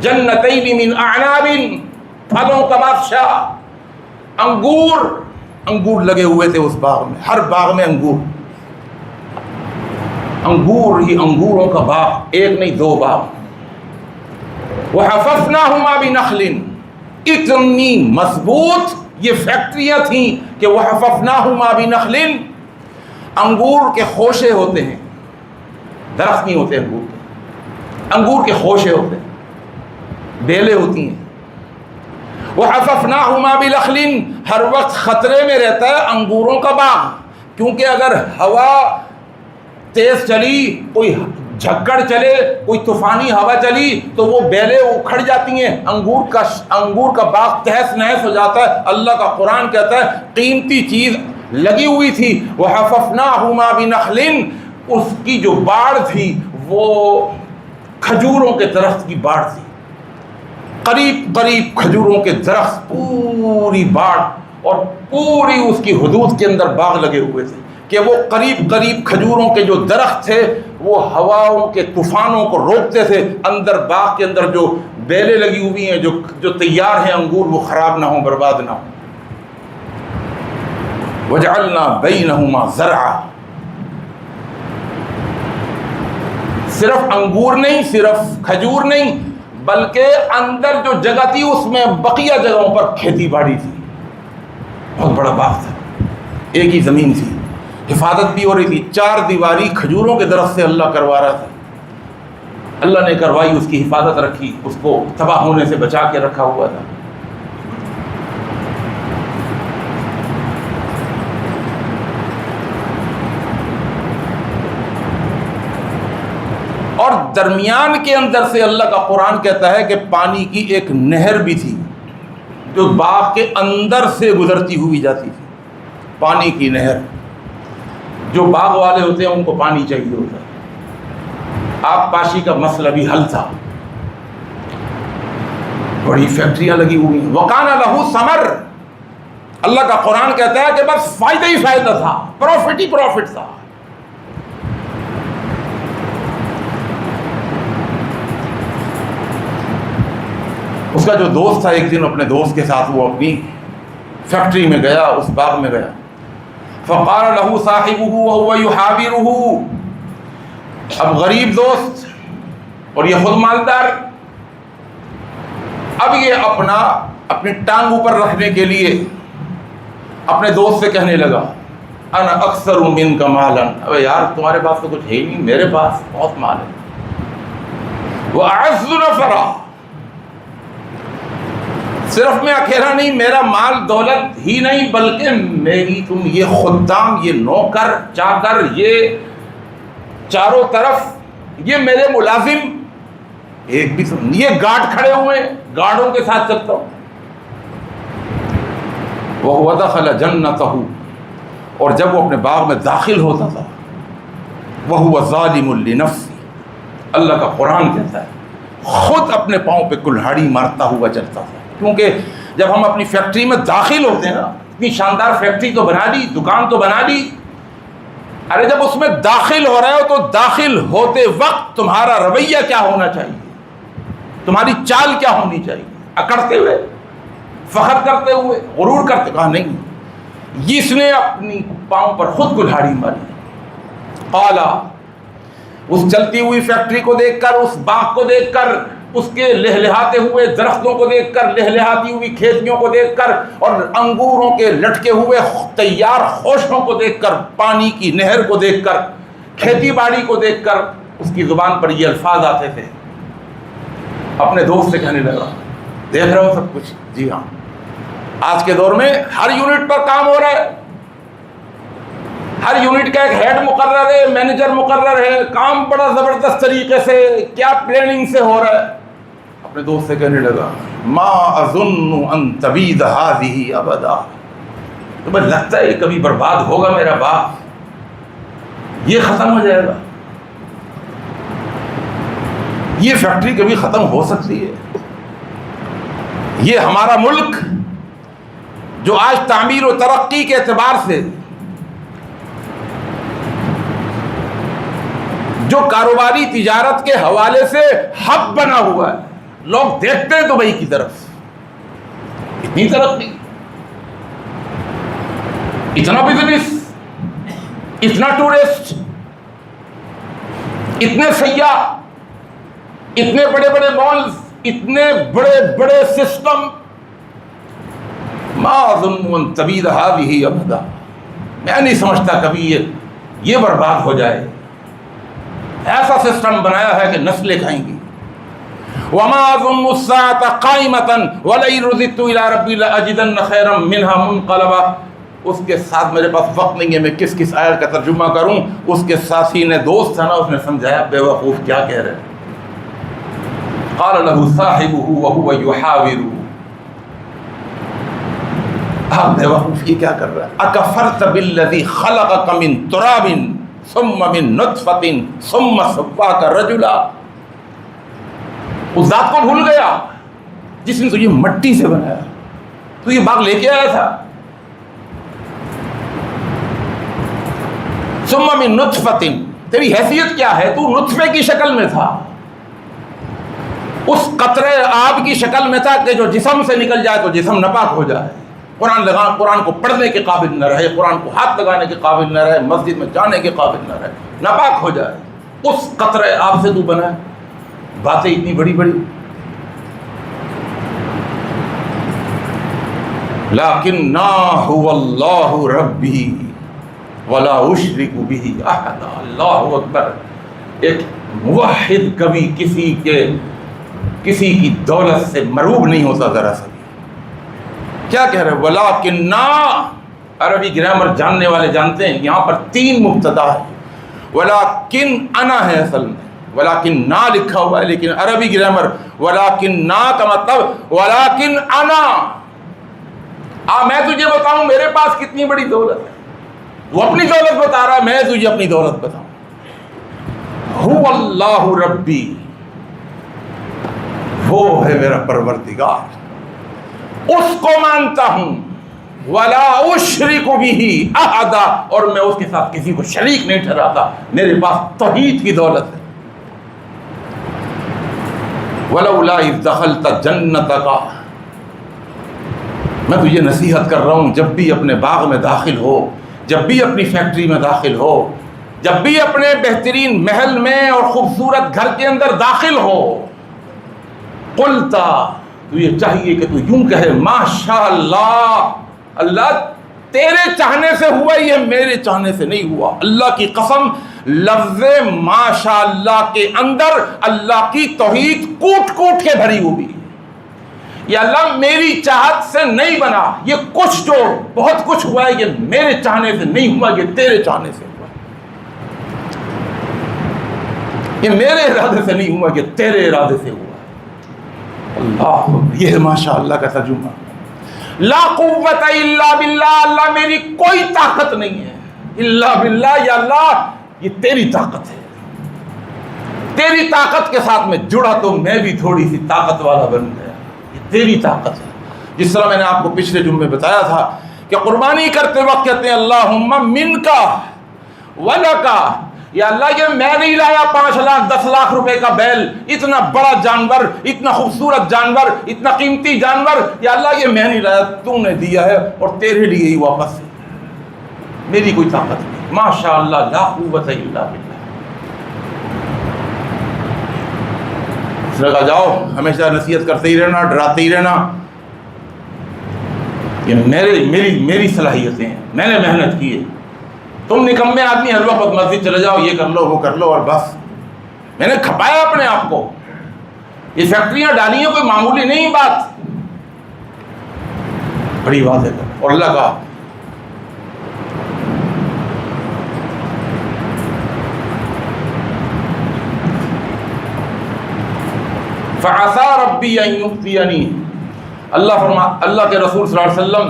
جنتین من اعناب، پھلوں کا بادشاہ، انگور لگے ہوئے تھے اس باغ میں، ہر باغ میں انگور ہی انگوروں کا باغ، ایک نہیں 2 باغ۔ وحففناہما بنخل، اتنی مضبوط یہ فیکٹریاں تھیں کہ وحففناہما بنخل، انگور کے خوشے ہوتے ہیں، درخت نہیں ہوتے انگور کے، انگور کے خوشے ہوتے ہیں، بیلیں ہوتی ہیں۔ وحففناہما بنخل، ہر وقت خطرے میں رہتا ہے انگوروں کا باغ، کیونکہ اگر ہوا تیز چلی، کوئی جھکڑ چلے، کوئی طوفانی ہوا چلی تو وہ بیلیں اکھڑ جاتی ہیں، انگور کا باغ تہس نہس ہو جاتا ہے۔ اللہ کا قرآن کہتا ہے قیمتی چیز لگی ہوئی تھی، وحففناہما بنخل، اس کی جو باڑ تھی وہ کھجوروں کے درخت کی باڑ تھی، قریب کھجوروں کے درخت، پوری باڑ، اور پوری اس کی حدود کے اندر باغ لگے ہوئے تھے کہ وہ قریب کھجوروں کے جو درخت تھے وہ ہواؤں کے طوفانوں کو روکتے تھے، اندر باغ کے اندر جو بیلیں لگی ہوئی ہیں جو تیار ہیں انگور وہ خراب نہ ہوں، برباد نہ ہوں. وجعلنا بینہما زرعا، صرف انگور نہیں، صرف کھجور نہیں، بلکہ اندر جو جگہ تھی اس میں بقیہ جگہوں پر کھیتی باڑی تھی. بہت بڑا باغ تھا، ایک ہی زمین تھی، حفاظت بھی ہو رہی تھی. 4 دیواری کھجوروں کے درخت سے اللہ کروا رہا تھا. اللہ نے کروائی، اس کی حفاظت رکھی، اس کو تباہ ہونے سے بچا کے رکھا ہوا تھا. اور درمیان کے اندر سے اللہ کا قرآن کہتا ہے کہ پانی کی ایک نہر بھی تھی جو باغ کے اندر سے گزرتی ہوئی جاتی تھی. پانی کی نہر، جو باغ والے ہوتے ہیں ان کو پانی چاہیے ہوتا ہے. آب پاشی کا مسئلہ بھی حل تھا. بڑی فیکٹریاں لگی ہوئی ہیں. وَقَانَ لَهُ ثَمَرٌ، اللہ کا قرآن کہتا ہے کہ بس فائدہ ہی فائدہ تھا، پروفٹ ہی پروفٹ تھا. اس کا جو دوست تھا ایک دن اپنے دوست کے ساتھ وہ اپنی فیکٹری میں گیا، اس باغ میں گیا. فقال له صاحبه وهو يحاوره، اب غریب دوست اور یہ خود مالدار، اب یہ اپنی ٹانگ اوپر رکھنے کے لیے اپنے دوست سے کہنے لگا انا اکثر منک مالا، ابے یار تمہارے پاس تو کچھ ہے ہی نہیں، میرے پاس بہت مال ہے. واعز نفرا، صرف میں اکیلا نہیں، میرا مال دولت ہی نہیں بلکہ میری تم یہ خدام، یہ نوکر چاکر، یہ چاروں طرف یہ میرے ملازم، ایک بھی یہ گارڈ کھڑے ہوئے، گارڈوں کے ساتھ چلتا ہوں. وَهُوَ دَخَلَ جَنَّتَهُ، اور جب وہ اپنے باغ میں داخل ہوتا تھا وَهُوَ ظَالِمٌ لِنَفْسِهِ، اللہ کا قرآن کہتا ہے خود اپنے پاؤں پہ کلہاڑی مارتا ہوا چلتا تھا. کیونکہ جب ہم اپنی فیکٹری میں داخل ہوتے ہیں نا، اتنی شاندار فیکٹری تو بنا لی، دکان تو بنا لی، ارے جب اس میں داخل ہو رہے ہو تو داخل ہوتے وقت تمہارا رویہ کیا ہونا چاہیے، تمہاری چال کیا ہونی چاہیے؟ اکڑتے ہوئے، فخر کرتے ہوئے، غرور کرتے؟ کہا نہیں، اس نے اپنی پاؤں پر خود کلہاڑی ماری. قالا، اس چلتی ہوئی فیکٹری کو دیکھ کر، اس باغ کو دیکھ کر، اس کے لہلہاتے ہوئے درختوں کو دیکھ کر، لہلہاتی ہوئی کھیتیوں کو دیکھ کر، اور انگوروں کے لٹکے ہوئے تیار خوشوں کو دیکھ کر، پانی کی نہر کو دیکھ کر، کھیتی باڑی کو دیکھ کر، اس کی زبان پر یہ الفاظ آتے تھے. اپنے دوست سے کہنے لگا دیکھ رہے ہو سب کچھ؟ جی ہاں، آج کے دور میں ہر یونٹ پر کام ہو رہا ہے، ہر یونٹ کا ایک ہیڈ مقرر ہے، مینیجر مقرر ہے، کام بڑا زبردست طریقے سے، کیا پلاننگ سے ہو رہا ہے. اپنے دوست سے کہنے لگا ما اظن ان تبید هذه ابدا، تمہیں لگتا ہے یہ کبھی برباد ہوگا میرا باغ، یہ ختم ہو جائے گا، یہ فیکٹری کبھی ختم ہو سکتی ہے؟ یہ ہمارا ملک جو آج تعمیر و ترقی کے اعتبار سے، جو کاروباری تجارت کے حوالے سے ہب بنا ہوا ہے، لوگ دیکھتے ہیں دبئی کی طرف، اتنی ترقی، اتنا بزنس، اتنا ٹورسٹ، اتنے سیاح، اتنے بڑے بڑے مالز، اتنے بڑے بڑے سسٹم. ما اظن ان تبید هذه ابدا، میں نہیں سمجھتا کبھی یہ برباد ہو جائے. ایسا سسٹم بنایا ہے کہ نسلیں کھائیں گی. وما اظن الساعة قائمة ولئن رددت الى ربي لاجدن خيرا منها منقلبا. اس کے ساتھ میرے پاس وقت نہیں ہے میں کس کس آیت کا ترجمہ کروں. اس کے ساتھی نے دوست تھا نا، اس نے سمجھایا بے وقوف کیا کہہ رہے. قال له صاحبه وهو يحاوره، آپ بے وقوف یہ کیا کر رہا ہے؟ اکفرت بالذی خلقک من تراب ثم من نطفة ثم سواک رجلا. اس ذات کو بھول گیا جس نے تجھے مٹی سے بنایا، تو یہ باغ لے کے آیا تھا. ثم من نطفة، تیری حیثیت کیا ہے؟ تو نطفے کی شکل میں تھا. اس قطرے آب کی شکل میں تھا کہ جو جسم سے نکل جائے تو جسم ناپاک ہو جائے، قرآن کو پڑھنے کے قابل نہ رہے، قرآن کو ہاتھ لگانے کے قابل نہ رہے، مسجد میں جانے کے قابل نہ رہے، ناپاک ہو جائے، اس قطرے آب سے تو بنا ہے۔ باتیں اتنی بڑی بڑی، لیکن هو اللہ ربی ولا اشرک بہ احدا۔ اللہ اکبر۔ ایک موحد کبھی کسی کی دولت سے مروب نہیں ہوتا ذرا سا بھی۔ کیا کہہ رہے ولیکن، عربی گرامر جاننے والے جانتے ہیں یہاں پر 3 مبتدا ہے، ولیکن انا ہے اصل میں، ولیکن نا لکھا ہوا ہے، لیکن عربی گرامر ولیکن نا کا مطلب ولیکن انا، میں تجھے بتاؤں میرے پاس کتنی بڑی دولت ہے۔ وہ اپنی دولت بتا رہا ہے، میں تجھے اپنی دولت بتاؤں۔ هو اللہ ربی، وہ ہے میرا پروردگار، اس کو مانتا ہوں، ولا اشرک بہ احدا، اور میں اس کے ساتھ کسی کو شریک نہیں ٹھہراتا، میرے پاس توحید کی دولت ہے۔ ولولا اذ دخلت جنتک، میں تجھے نصیحت کر رہا ہوں، جب بھی اپنے باغ میں داخل ہو، جب بھی اپنی فیکٹری میں داخل ہو، جب بھی اپنے بہترین محل میں اور خوبصورت گھر کے اندر داخل ہو، قلتا، تو یہ چاہیے کہ تو یوں کہے ماشاء اللہ، اللہ تیرے چاہنے سے ہوا، یہ میرے چاہنے سے نہیں ہوا۔ اللہ کی قسم، لفظ ماشاء اللہ کے اندر اللہ کی توحید کوٹ کوٹ کے بھری ہوئی۔ یہ اللہ میری چاہت سے نہیں بنا، یہ کچھ جو بہت کچھ ہوا ہے یہ میرے چاہنے سے نہیں ہوا، یہ تیرے چاہنے سے ہوا، یہ میرے ارادے سے نہیں ہوا، یہ تیرے ارادے سے ہوا۔ اللہ، یہ ہے ماشاء اللہ کا ترجمہ۔ لا قوت الا باللہ، اللہ میری کوئی طاقت نہیں ہے، الا باللہ، یا اللہ یہ تیری طاقت ہے، تیری طاقت کے ساتھ میں جڑا تو میں بھی تھوڑی سی طاقت والا بن گیا، یہ تیری طاقت ہے۔ جس طرح میں نے آپ کو پچھلے جمعے بتایا تھا کہ قربانی کرتے وقت کہتے ہیں اللہم منکا ولکا، یا اللہ یہ میں نہیں لایا 5 لاکھ 10 لاکھ روپے کا بیل، اتنا بڑا جانور، اتنا خوبصورت جانور، اتنا قیمتی جانور، یا اللہ یہ میں نہیں لایا، تو نے دیا ہے اور تیرے لیے ہی واپس ہے، میری کوئی طاقت نہیں، ماشاء اللہ لا قوت الا باللہ۔ اس نے کہا جاؤ ہمیشہ نصیحت کرتے ہی رہنا، ڈراتے ہی رہنا، یہ میری صلاحیتیں ہیں، میں نے محنت کی ہے، تم نکمے آدمی ہر وقت مسجد چلے جاؤ، یہ کر لو وہ کر لو اور بس۔ میں نے کھپایا اپنے آپ کو، یہ فیکٹریاں ڈالی ہیں کوئی معمولی نہیں بات، بڑی بات ہے۔ اور اللہ کا فَعَسَىٰ رَبِّي أَن يُؤْتِيَنِي، اللہ کے رسول صلی اللہ علیہ وسلم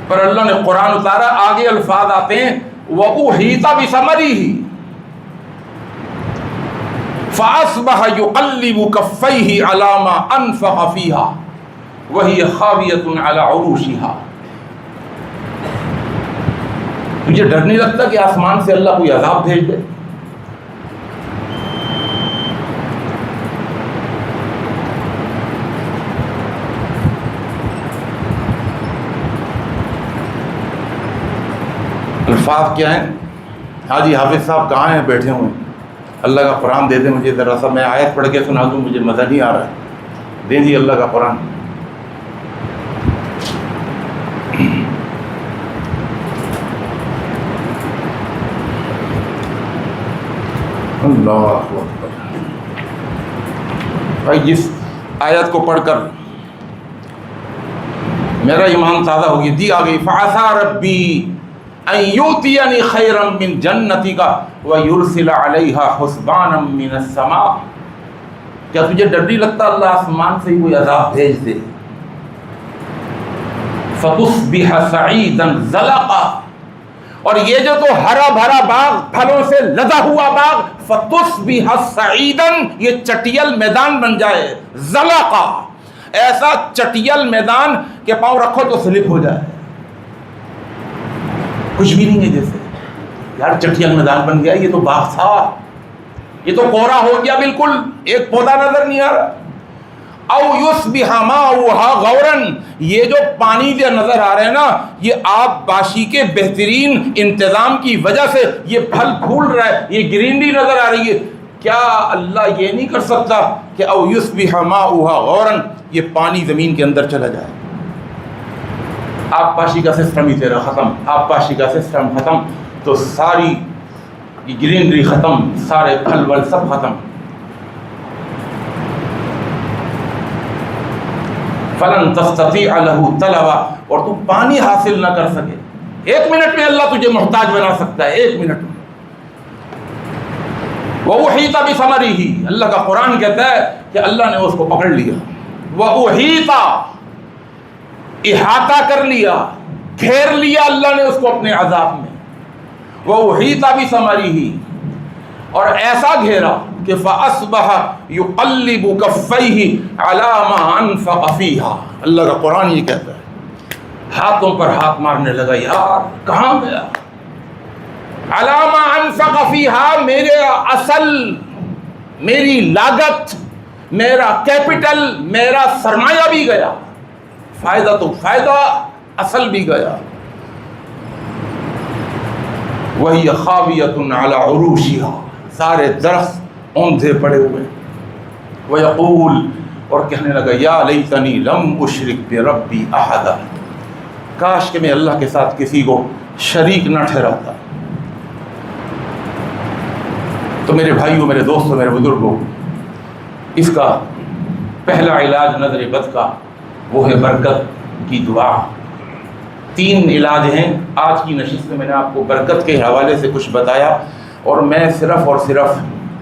پر اللہ نے قرآن اتارا، آگے الفاظ آتے ہیں وَأُحِيطَ بِثَمَرِهِ فَأَصْبَحَ يُقَلِّبُ كَفَّيْهِ عَلَىٰ مَا أَنفَقَ فِيهَا وَهِيَ خَاوِيَةٌ عَلَىٰ عُرُوشِهَا۔ تجھے ڈر نہیں لگتا کہ آسمان سے اللہ کوئی عذاب بھیج دے؟ الفاظ کیا ہیں؟ حاجی حافظ صاحب کہاں ہیں؟ بیٹھے ہوئے ہیں۔ اللہ کا قرآن دے دیں مجھے ذرا سا، میں آیت پڑھ کے سنا دوں، مجھے مزہ نہیں آ رہا ہے، دے دیجیے اللہ کا قرآن۔ اللہ اکبر۔ بھائی جس آیت کو پڑھ کر میرا ایمان تازہ ہو گیا، دی آ گئی فَعَسَىٰ رَبِّي ان یؤتینی خیرا من جنتک ویرسل علیہا حسبانا من السماء۔ کیا تجھے ڈر نہیں لگتا اللہ آسمان سے کوئی عذاب بھیج دے؟ فتصبح سعیدا زلقا، اور یہ جو تو ہرا بھرا باغ، پھلوں سے لدا ہوا باغ، فتصبح سعیدا، یہ چٹیل میدان بن جائے، زلقا، ایسا چٹیل میدان کہ پاؤں رکھو تو سلپ ہو جائے، کچھ بھی نہیں ہے، جیسے یار چٹیل میدان بن گیا، یہ تو باغ تھا، یہ تو کوہرا ہو گیا بالکل، ایک پودا نظر نہیں آ رہا۔ او یصبح ماؤها غورا، یہ جو پانی جو نظر آ رہے ہیں نا، یہ آب پاشی کے بہترین انتظام کی وجہ سے یہ پھل پھول رہا ہے، یہ گرینری نظر آ رہی ہے۔ کیا اللہ یہ نہیں کر سکتا کہ او یصبح ماؤها غورا، یہ پانی زمین کے اندر چلا جائے؟ آب پاشی کا سسٹم ہی تیرا ختم، آب پاشی کا سسٹم ختم تو ساری گرینری ختم، سارے پھل ول سب ختم۔ فلن تستطيع له طلبا، اور تو پانی حاصل نہ کر سکے۔ ایک منٹ میں اللہ تجھے محتاج بنا سکتا ہے، ایک منٹ میں۔ وَأُحِيطَ بِثَمَرِهِ، اللہ کا قرآن کہتا ہے کہ اللہ نے اس کو پکڑ لیا۔ وَأُحِيطَ، احاطہ کر لیا، گھیر لیا اللہ نے اس کو اپنے عذاب میں۔ وَأُحِيطَ بِثَمَرِهِ، اور ایسا گھیرا کہ فَأَصْبَحَ يُقَلِّبُ كَفَّيْهِ عَلَى مَا أَنفَقَ فِيهَا، اللہ کا قرآن یہ کہتا ہے، ہاتھوں پر ہاتھ مارنے لگا، یار کہاں گیا؟ عَلَى مَا أَنفَقَ فِيهَا، میرے اصل، میری لاگت، میرا کیپٹل، میرا سرمایہ بھی گیا، فائدہ تو فائدہ، اصل بھی گیا۔ وَهِيَ خَاوِيَةٌ عَلَى عُرُوشِهَا، سارے درخت اوندھے پڑے ہوئے۔ وَيَقُولُ، اور کہنے لگا، یا لیتنی لم اشرک بربی احدا، کاش کہ میں اللہ کے ساتھ کسی کو شریک نہ ٹھہراتا۔ تو میرے بھائیوں، میرے دوستوں، میرے بزرگوں، اس کا پہلا علاج نظر بد کا وہ ہے برکت کی دعا۔ 3 علاج ہیں۔ آج کی نشست میں نے آپ کو برکت کے حوالے سے کچھ بتایا، اور میں صرف اور صرف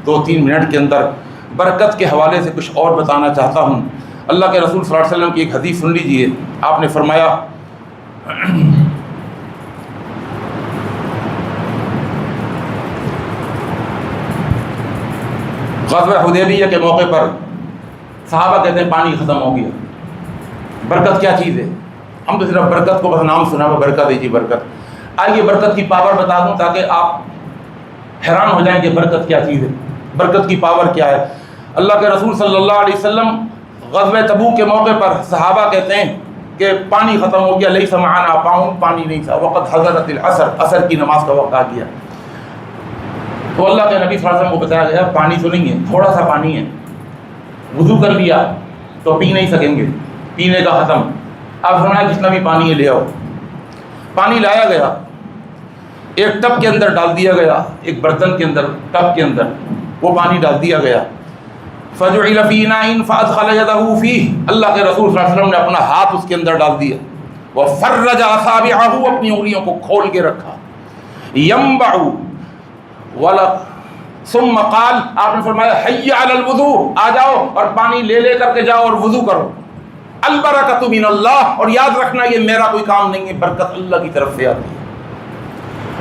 2-3 منٹ کے اندر برکت کے حوالے سے کچھ اور بتانا چاہتا ہوں۔ اللہ کے رسول صلی اللہ علیہ وسلم کی ایک حدیث سن لیجئے۔ آپ نے فرمایا، غزوہ حدیبیہ کے موقع پر صحابہ کہتے ہیں پانی ختم ہو گیا۔ برکت کیا چیز ہے؟ ہم تو صرف برکت کو بس نام سنا ہوا، برکت ہے جی برکت۔ آئیے برکت کی پاور بتا دوں تاکہ آپ حیران ہو جائیں کہ برکت کیا چیز ہے، برکت کی پاور کیا ہے۔ اللہ کے رسول صلی اللہ علیہ وسلم غزوہ تبوک کے موقع پر صحابہ کہتے ہیں کہ پانی ختم ہو گیا، لیس معنا پاؤں، پانی نہیں تھا، وقت حضرت العصر، عصر کی نماز کا وقت آ گیا۔ تو اللہ کے نبی صلی اللہ علیہ وسلم کو بتایا گیا پانی تو نہیں ہے، تھوڑا سا پانی ہے، وضو کر لیا تو پی نہیں سکیں گے، پینے کا ختم۔ اب فرمایا جتنا بھی پانی ہے لے آؤ۔ پانی لایا گیا، ایک ٹب کے اندر ڈال دیا گیا، ایک برتن کے اندر، ٹب کے اندر وہ پانی ڈال دیا گیا۔ فَجُعِلَ فِي إِنَاءٍ فَأَدْخَلَ يَدَهُ فِيهِ، اللہ کے رسول صلی اللہ علیہ وسلم نے اپنا ہاتھ اس کے اندر ڈال دیا۔ وَفَرَّجَ أَصَابِعَهُ، اپنی انگلیوں کو کھول کے رکھا۔ يَنبَعُ ثُمَّ قَالَ، آپ نے فرمایا حَيَّ عَلَى الْوُضُوء، آ جاؤ اور پانی لے لے کر کے جاؤ اور وضو کرو۔ البرکۃ من اللہ، اور یاد رکھنا یہ میرا کوئی کام نہیں ہے، برکت اللہ کی طرف سے آتی ہے۔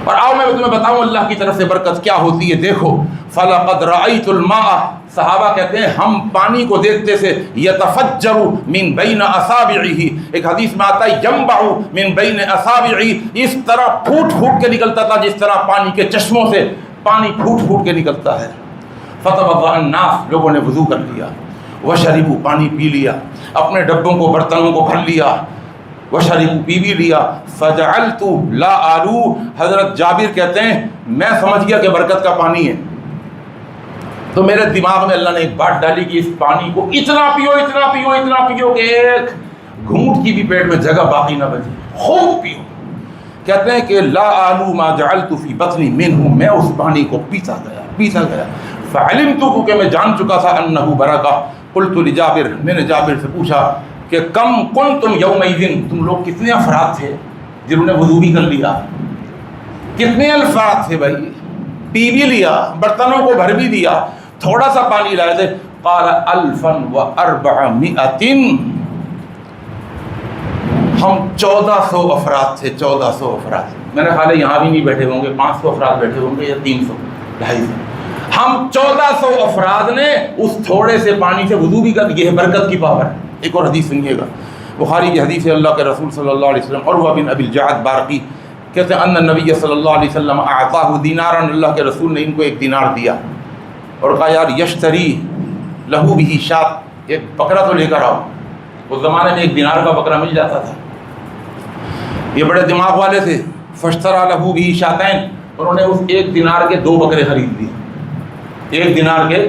اور آؤ میں تمہیں بتاؤں اللہ کی طرف سے برکت کیا ہوتی ہے۔ دیکھو، فَلَقَدْ رَأَيْتُ الْمَاءَ، صحابہ کہتے ہیں ہم پانی کو دیکھتے سے يَتَفَجَّرُ مِن بَيْنَ أَصَابِعِهِ، ایک حدیث میں آتا ہے يَنبَعُ مِن بَيْنَ أَصَابِعِهِ، اس طرح پھوٹ پھوٹ کے نکلتا تھا جس طرح پانی کے چشموں سے پانی پھوٹ پھوٹ کے نکلتا ہے۔ فَتَوَضَّأَ النَّاسُ، لوگوں نے وضو کر لیا۔ وَشَرِبُوا، پانی پی لیا، اپنے ڈبوں کو برتنوں کو بھر لیا۔ وَشَرِبُوا، پی بھی لیا۔ فَجَعَلْتُ لَا آلُو، حضرت جابر کہتے ہیں میں سمجھ گیا کہ برکت کا پانی ہے، تو میرے دماغ میں اللہ نے ایک بات ڈالی کہ اس پانی کو اتنا پیو، اتنا پیو، اتنا پیو کہ ایک گھونٹ کی بھی پیٹ میں جگہ باقی نہ بچے، خوب پیو۔ کہتے ہیں کہ لا آلو ما جعلت فی بطنی منہ، میں اس پانی کو پیتا گیا پیتا گیا۔ فعلمت، کہ میں جان چکا تھا انہ برکہ۔ قلت لجابر، میں نے جابر سے پوچھا کہ کم کنتم یومئذ، تم لوگ کتنے افراد تھے جنہوں نے وضو بھی کر لیا؟ کتنے افراد تھے بھائی؟ پی بھی لیا، برتنوں کو بھر بھی دیا، تھوڑا سا پانی لائے تھے۔ قال 1400، ہم 1400 افراد تھے، 1400 افراد۔ میں نے خیال ہے یہاں بھی نہیں بیٹھے ہوں گے، 500 افراد بیٹھے ہوں گے یا 300، 250۔ ہم 1400 افراد نے اس تھوڑے سے پانی سے وضو بھی کر، یہ ہے برکت کی پاور۔ ایک اور حدیث سنیے گا، بخاری کی حدیث ہے، اللہ کے رسول صلی اللہ علیہ وسلم، عروہ بن ابی الجعد بارقی کہتے ہیں ان النبی صلی اللہ علیہ وسلم اعطاہ دینارا، اللہ کے رسول نے ان کو ایک دینار دیا۔ اور کہا یار یشتری لہو بھی شات، ایک بکرا تو لے کر آؤ۔ اس زمانے میں 1 دینار کا بکرا مل جاتا تھا۔ یہ بڑے دماغ والے تھے۔ فاشترى لہو بھی شاتین، انہوں نے اس 1 دینار کے 2 بکرے خرید لیے۔ 1 دینار کے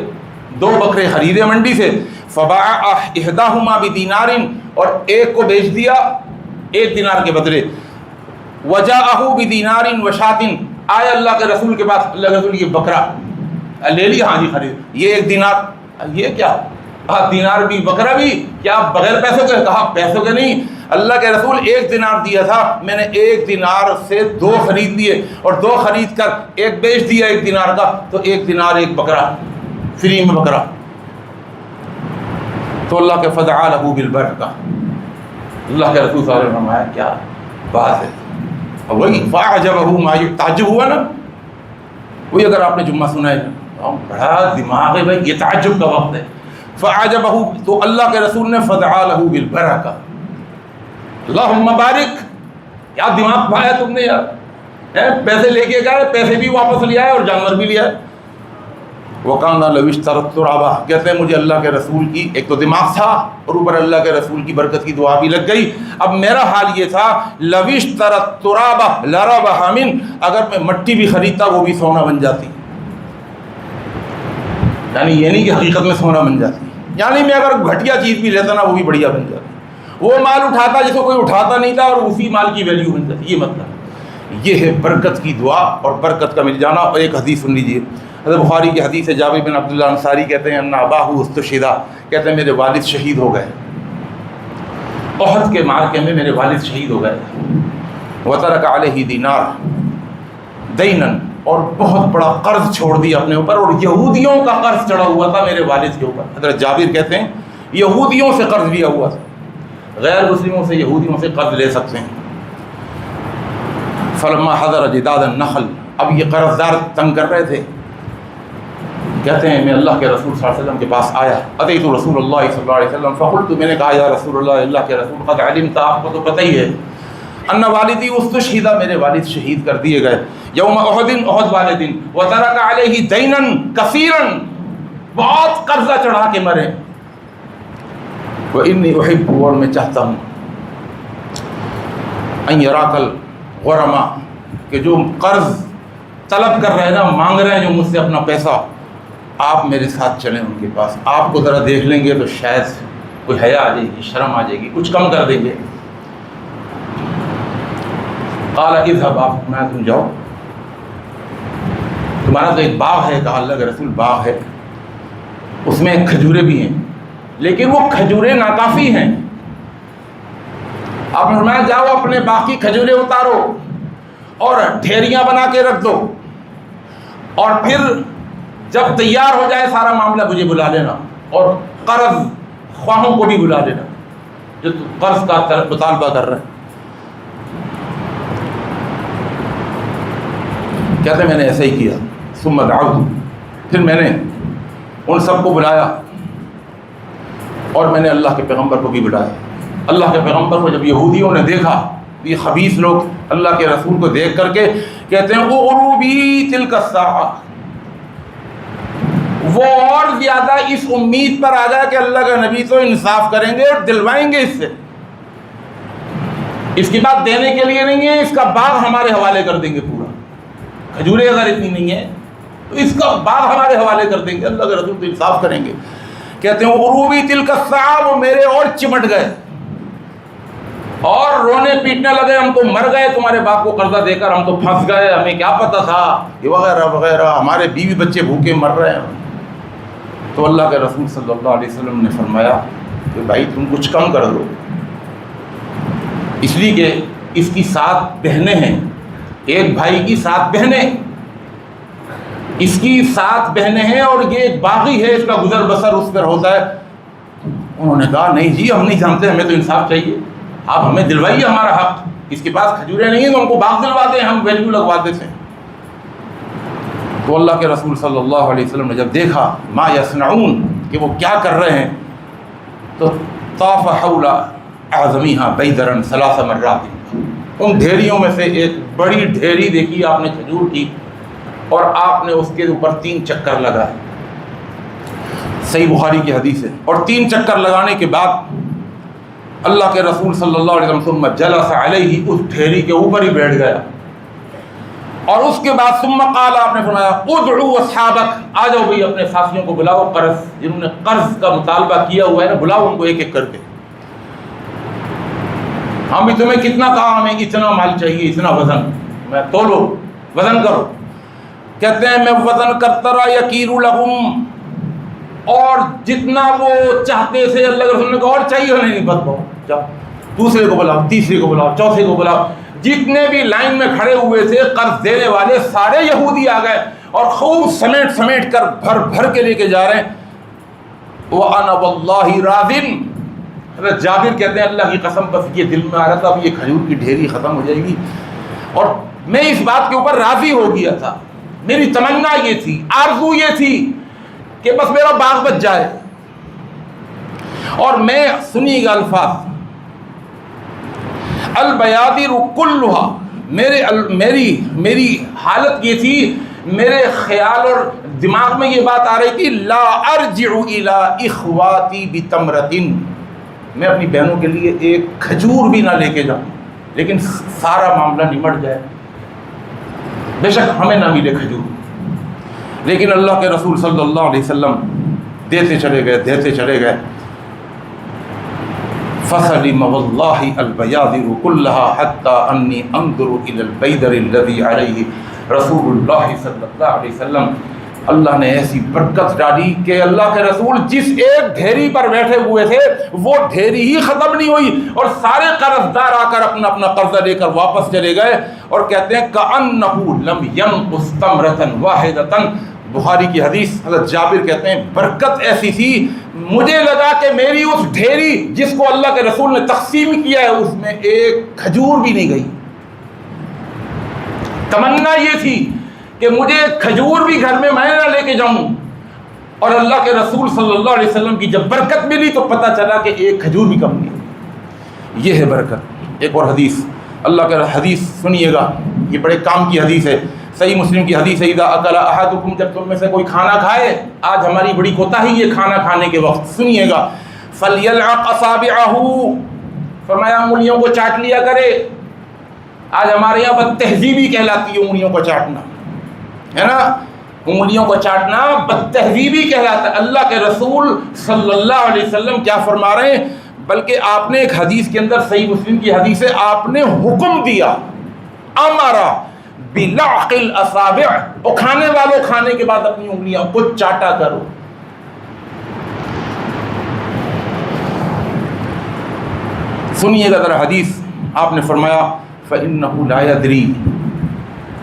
2 بکرے خریدے منڈی سے۔ فباع احداہما بدینار، اور ایک کو بیچ دیا 1 دینار کے بدلے۔ وجاءہ بدینار وشاۃ، آئے اللہ کے رسول کے پاس، اللہ کے رسول یہ بکرا لے لیا، ہاں جی خرید۔ یہ 1 دینار، یہ کیا؟ دینار بھی بکرا بھی؟ کیا بغیر پیسوں کے؟ کہا پیسوں کے نہیں، اللہ کے رسول 1 دینار دیا تھا، میں نے 1 دینار سے 2 خرید لیے، اور 2 خرید کر 1 بیچ دیا 1 دینار کا، تو 1 دینار 1 بکرا، فری میں بکرا۔ تو اللہ کے فدعا لہو بالبرکہ، اللہ کے رسول صلی اللہ علیہ وسلم فرمایا کیا بات ہے۔ وہی فاعجبہ ما، تعجب ہوا نا، وہی اگر آپ نے جمعہ سنا ہے بڑا دماغ ہے بھائی، یہ تعجب کا وقت ہے۔ فاعجبہ، تو اللہ کے رسول نے فدعا لہو بالبرکہ، اللہم بارک، کیا دماغ پایا تم نے یار، پیسے لے کے گئے، پیسے بھی واپس لے آئے اور جانور بھی لے آئے۔ وَقَانَ لَوْ اشْتَرَطْتُ رَابَهَا، کہتے ہیں مجھے اللہ کے رسول کی ایک تو دماغ تھا اور اوپر اللہ کے رسول کی برکت کی دعا بھی لگ گئی۔ اب میرا حال یہ تھا لَوْ اشْتَرَطْتُ رَابَهَا لَرَبَحَ مِنْ، اگر میں مٹی بھی خریدتا وہ بھی سونا بن جاتی، یعنی یہ نہیں کہ حقیقت میں سونا بن جاتی، یعنی میں اگر گھٹیا چیز بھی لیتا نا وہ بھی بڑھیا بن جاتی، وہ مال اٹھاتا جس کو کوئی اٹھاتا نہیں تھا اور اسی مال کی ویلیو بن جاتی۔ یہ مطلب یہ ہے برکت کی دعا اور برکت کا مل جانا۔ اور ایک حدیث سن لیجیے، حضرت بخاری کی حدیث ہے، جابر بن عبداللہ انصاری کہتے ہیں ان اباہ استشہدا، کہتے ہیں میرے والد شہید ہو گئے، احد کے معرکے میں میرے والد شہید ہو گئے۔ وترک علیہ دینار دینا، اور بہت بڑا قرض چھوڑ دیا اپنے اوپر، اور یہودیوں کا قرض چڑھا ہوا تھا میرے والد کے اوپر۔ حضرت جابر کہتے ہیں یہودیوں سے قرض لیا ہوا تھا، غیر مسلموں سے یہودیوں سے قرض لے سکتے ہیں۔ فلما حضر جداد النخل، اب یہ قرض دار تنگ کر رہے تھے، کہتے ہیں میں اللہ کے رسول صلی اللہ علیہ وسلم کے پاس آیا، اتیت رسول اللہ صلی اللہ علیہ وسلم فقلت، میں نے کہا یا رسول اللہ، اللہ کے رسول، قد علمت، آپ کو تو پتہ ہی ہے، ان والدی استشہد، میرے والد شہید کر دیے گئے یوم احد، احد والے دن، وترک علیہ دینا کثیرا، بہت قرضہ چڑھا کے مرے، وانی احب، اور میں چاہتا ہوں، ان یراک الغرما، کہ جو قرض طلب کر رہے ہیں نا، مانگ رہے ہیں جو مجھ سے اپنا پیسہ، آپ میرے ساتھ چلیں ان کے پاس، آپ کو ذرا دیکھ لیں گے تو شاید کوئی حیا آ جائے گی، شرم آ جائے گی، کچھ کم کر دیں گے۔ قال اذهب، آپ میں تم جاؤ، تمہارا تو ایک باغ ہے، کہا اللہ کے رسول باغ ہے، اس میں کھجورے بھی ہیں، لیکن وہ کھجوریں ناکافی ہیں، آپ نے فرمایا جاؤ اپنے باغ کی کھجوریں اتارو اور ڈھیریاں بنا کے رکھ دو، اور پھر جب تیار ہو جائے سارا معاملہ مجھے بلا لینا، اور قرض خواہوں کو بھی بلا لینا جو قرض کا مطالبہ کر رہے ہیں۔ کہتے ہیں میں نے ایسا ہی کیا، ثم دعوت، پھر میں نے ان سب کو بلایا اور میں نے اللہ کے پیغمبر کو بھی بلایا۔ اللہ کے پیغمبر کو جب یہودیوں نے دیکھا، یہ خبیث لوگ اللہ کے رسول کو دیکھ کر کے کہتے ہیں اغروبی تلک الساعہ، وہ اور زیادہ اس امید پر آ جائے کہ اللہ کا نبی تو انصاف کریں گے اور دلوائیں گے اس سے، اس کی بات دینے کے لیے نہیں ہے، اس کا باغ ہمارے حوالے کر دیں گے، پورا کھجوریں اگر اتنی نہیں ہے تو اس کا باغ ہمارے حوالے کر دیں گے، اللہ کے رسول تو انصاف کریں گے۔ کہتے ہیں غروبی تلک الساعہ، وہ میرے اور چمٹ گئے اور رونے پیٹنے لگے، ہم تو مر گئے تمہارے باپ کو قرضہ دے کر، ہم تو پھنس گئے، ہمیں کیا پتہ تھا، یہ وغیرہ وغیرہ، ہمارے بیوی بچے بھوکے مر رہے ہیں۔ تو اللہ کے رسول صلی اللہ علیہ وسلم نے فرمایا کہ بھائی تم کچھ کم کر دو، اس لیے کہ اس کی 7 بہنیں ہیں، ایک بھائی کی 7 بہنیں، اس کی 7 بہنیں ہیں اور یہ ایک باغی ہے، اس کا گزر بسر اس پر ہوتا ہے۔ انہوں نے کہا نہیں جی ہم نہیں جانتے، ہمیں تو انصاف چاہیے، آپ ہمیں دلوائیے ہمارا حق، اس کے پاس کھجوریں نہیں ہیں تو ہم کو باغ دلوا دیں، ہم ویلیو لگوا دیتے ہیں۔ تو اللہ کے رسول صلی اللہ علیہ وسلم نے جب دیکھا ما یصنعون، کہ وہ کیا کر رہے ہیں، تو طاف حول اعظمیہا بیدرا 3 مرات، ان ڈھیریوں میں سے ایک بڑی ڈھیری دیکھی آپ نے کھجور کی، اور آپ نے اس کے اوپر 3 چکر لگائے، صحیح بخاری کی حدیث ہے. اور 3 چکر لگانے کے بعد اللہ کے رسول صلی اللہ علیہ وسلم ثم جلس علیہ، اس ڈھیری کے اوپر ہی بیٹھ گیا. اور اس کے بعد ثم قال، آپ نے فرمایا ادعوا اصحابک، آ جاؤ بھئی اپنے ساتھیوں کو بلاؤ، قرض جنہوں نے قرض کا مطالبہ کیا ہوا ہے نا، بلاؤ ان کو ایک ایک کر کے. ہم بھی تمہیں کتنا کہا، ہمیں اتنا مال چاہیے، اتنا وزن، میں تولو، وزن کرو. کہتے ہیں میں وزن کرتا رہا یکیل لہم، اور جتنا وہ چاہتے تھے اللہ کے رسول نے کہا اور چاہیے نہیں، بس بہت جاؤ، دوسرے کو بلاؤ، تیسرے کو بلاؤ، چوتھے کو بلاؤ. جتنے بھی لائن میں کھڑے ہوئے تھے قرض دینے والے سارے یہودی آ گئے اور خوب سمیٹ سمیٹ کر بھر بھر کے لے کے جا رہے ہیں. وَأَنَا وَاللَّهِ رَاضٍ، حضرت جابر کہتے ہیں اللہ کی قسم بس یہ دل میں آ رہا تھا اب یہ کھجور کی ڈھیری ختم ہو جائے گی، اور میں اس بات کے اوپر راضی ہو گیا تھا. میری تمنا یہ تھی، آرزو یہ تھی کہ بس میرا باغ بچ جائے. اور میں سنیے گا الفاظ، البیادر کلھا، میری حالت یہ تھی، میرے خیال اور دماغ میں یہ بات آ رہی تھی لا ارجع الی اخواتی بتمرۃ، میں اپنی بہنوں کے لیے ایک کھجور بھی نہ لے کے جاؤں، لیکن سارا معاملہ نمٹ جائے، بے شک ہمیں نہ ملے کھجور. لیکن اللہ کے رسول صلی اللہ علیہ وسلم دیتے چلے گئے. فسلم واللہ البیادر کلھا حتی انی انظر الی البیدر الذی علیہ رسول اللہ صلی اللہ علیہ وسلم. اللہ نے ایسی برکت ڈالی کہ اللہ کے رسول جس ایک ڈھیری پر بیٹھے ہوئے تھے وہ ڈھیری ہی ختم نہیں ہوئی، اور سارے قرض دار آ کر اپنا اپنا قرضہ لے کر واپس چلے گئے. اور کہتے ہیں کأنہ لم ینقص تمرۃ واحدۃ، بخاری کی حدیث، حضرت جابر کہتے ہیں برکت ایسی تھی مجھے لگا کہ میری اس ڈھیری جس کو اللہ کے رسول نے تقسیم کیا ہے اس میں ایک کھجور بھی نہیں گئی. تمنا یہ تھی کہ مجھے کھجور بھی گھر میں نہ لے کے جاؤں، اور اللہ کے رسول صلی اللہ علیہ وسلم کی جب برکت ملی تو پتہ چلا کہ ایک کھجور بھی کم نہیں. یہ ہے برکت. ایک اور حدیث، اللہ کا حدیث سنیے گا، یہ بڑے کام کی حدیث ہے، صحیح مسلم کی حدیث ہے، اذا اکل احدکم، جب تم میں سے کوئی کھانا کھائے، آج ہماری بڑی کوتاہی ہے کھانا کھانے کے وقت، سنیے گا، فلیلعق اصابعہ، فرمایا انگلیوں کو چاٹ لیا کرے. آج ہمارے یہاں بد تہذیبی کہلاتی ہے انگلیوں کو چاٹنا، ہے نا، انگلیوں کو چاٹنا بد تہذیبی کہلاتا ہے. اللہ کے رسول صلی اللہ علیہ وسلم کیا فرما رہے ہیں، بلکہ آپ نے ایک حدیث کے اندر، صحیح مسلم کی حدیث ہے، آپ نے حکم دیا، امرا بلعق الاصابع، اور کھانے والوں کھانے کے بعد اپنی انگلیاں کو چاٹا کرو. سنیے گا ذرا حدیث، آپ نے فرمایا فإنہ لا یدری،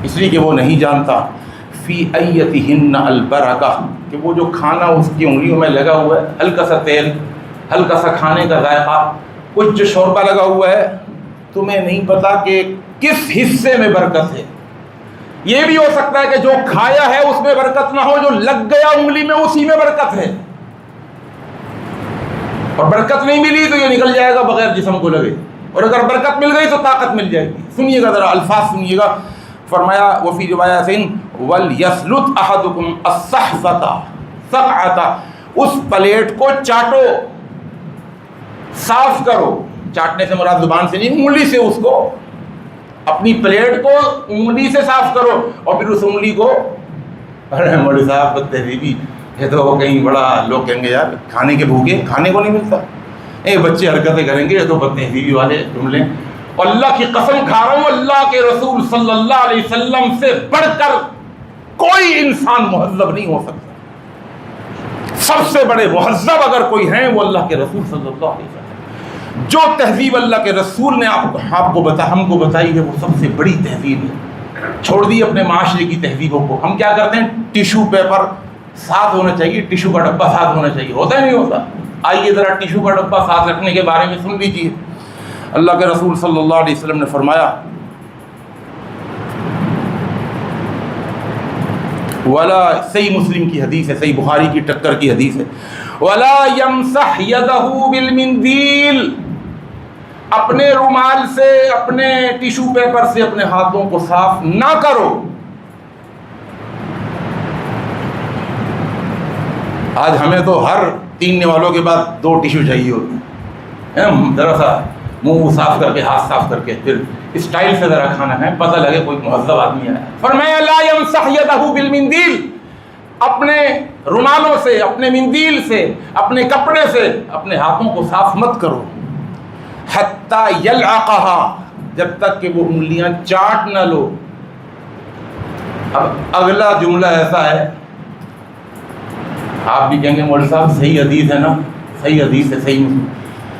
اس لیے کہ وہ نہیں جانتا، فی ایتہن البرکہ، کہ وہ جو کھانا اس کی انگلیوں میں لگا ہوا ہے، ہلکا سا تیل، ہلکا سا کھانے کا ذائقہ، کچھ جو شوربہ لگا ہوا ہے، تمہیں نہیں پتا کہ کس حصے میں برکت ہے. یہ بھی ہو سکتا ہے کہ جو کھایا ہے اس میں برکت نہ ہو، جو لگ گیا انگلی میں اسی میں برکت ہے، اور برکت نہیں ملی تو یہ نکل جائے گا بغیر جسم کو لگے، اور اگر برکت مل گئی تو طاقت مل جائے گی. سنیے گا ذرا الفاظ سنیے گا، فرمایا وفی روایت وَلْيَسْلُطْ أَحَدُكُمْ الصَّحْفَةَ صَقْعَةَ، اس پلیٹ کو چاٹو، صاف کرو. چاٹنے سے مراد زبان سے نہیں، انگلی سے اس کو، اپنی پلیٹ کو انگلی سے صاف کرو، اور پھر اس انگلی کو، ارے مولوی صاحب بد تہذیبی، یہ تو کہیں بڑا، لوگ کہیں گے یار کھانے کے بھوکے، کھانے کو نہیں ملتا، اے بچے حرکتیں کریں گے، یہ تو بد تہذیبی والے جملے. اور اللہ کی قسم کھا رہا ہوں، اللہ کے رسول صلی اللہ علیہ وسلم سے بڑھ کر کوئی انسان مہذب نہیں ہو سکتا. سب سے بڑے مہذب اگر کوئی ہیں وہ اللہ کے رسول صلی اللہ علیہ وسلم. جو تہذیب اللہ کے رسول نے آپ کو ہم کو بتائی ہے وہ سب سے بڑی تہذیب ہے. چھوڑ دی اپنے معاشرے کی تہذیبوں کو. ہم کیا کرتے ہیں، ٹیشو پیپر ساتھ ہونا چاہیے، ٹیشو کا ڈبہ ساتھ ہونا چاہیے، ہوتا نہیں ہوتا. آئیے ذرا ٹیشو کا ڈبہ ساتھ رکھنے کے بارے میں سن لیجیے. اللہ کے رسول صلی اللہ علیہ وسلم نے فرمایا ولا، صحیح مسلم کی حدیث ہے، صحیح بخاری کی ٹکر کی حدیث ہے، ولا یمسح یدہ بالمندیل، اپنے رومال سے، اپنے ٹیشو پیپر سے اپنے ہاتھوں کو صاف نہ کرو. آج ہمیں تو ہر 3 نوالوں کے بعد 2 ٹیشو چاہیے ہوتی ہے، ذرا سا منہ صاف کر کے ہاتھ صاف کر کے پھر اسٹائل سے ذرا کھانا کھائیں، پتہ لگے کوئی مہذب آدمی آیا۔ فرمایا لا یمسح یدہ بالمندیل، اپنے رومالوں سے، اپنے مندیل سے، اپنے کپڑے سے اپنے ہاتھوں کو صاف مت کرو، حتی یلعقہا، جب تک کہ وہ انگلیاں چاٹ نہ لو۔ اب اگلا جملہ ایسا ہے، آپ بھی کہیں گے مولوی صاحب صحیح حدیث ہے نا، صحیح حدیث ہے، صحیح مسلم۔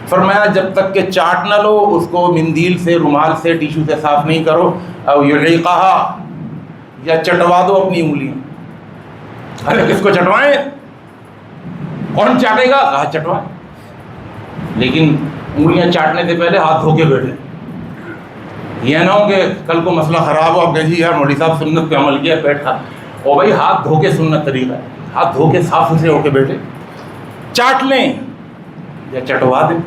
فرمایا جب تک کہ چاٹ نہ لو، اس کو مندیل سے، رومال سے، ٹیشو سے صاف نہیں کرو، او یلعقہا، یا چٹوا دو اپنی انگلیاں۔ ارے کس کو چٹوائیں؟ کون چاٹے گا؟ کہا چٹوائیں، لیکن انگلیاں چاٹنے سے پہلے ہاتھ دھو کے بیٹھے۔ یہ نہ ہو کہ کل کو مسئلہ خراب ہو، آپ کہیں جی یار مولوی صاحب سنت پہ عمل کیا، پیٹ کھا، او بھائی ہاتھ دھو کے سنت طریقہ ہے، ہاتھ دھو کے صاف ستھرے ہو کے بیٹھے، چاٹ لیں یا چٹوا دیں۔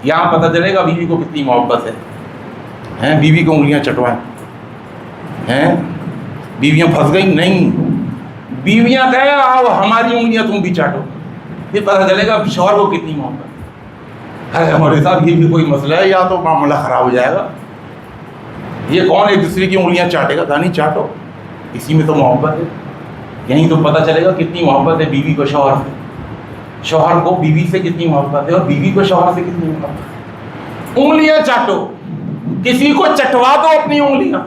یہاں پتہ چلے گا بیوی کو کتنی محبت ہے، بیوی کو انگلیاں چٹوائیں، ہیں بیویاں پھنس گئی؟ نہیں، بیویاں کہیں آؤ ہماری انگلیاں تم بھی چاٹو، یہ پتہ چلے گا شوہر کو کتنی محبت ہے۔ ہمارے صاحب یہ بھی کوئی مسئلہ ہے یا تو معاملہ خراب ہو جائے گا، یہ کون ایک دوسرے کی انگلیاں چاٹے گا؟ نہیں چاٹو، اسی میں تو محبت ہے، یہیں تو پتہ چلے گا کتنی محبت ہے بیوی کو شوہر سے، شوہر کو بیوی سے کتنی محبت ہے اور بیوی کو شوہر سے کتنی محبت ہے۔ انگلیاں چاٹو، کسی کو چٹوا دو اپنی انگلیاں۔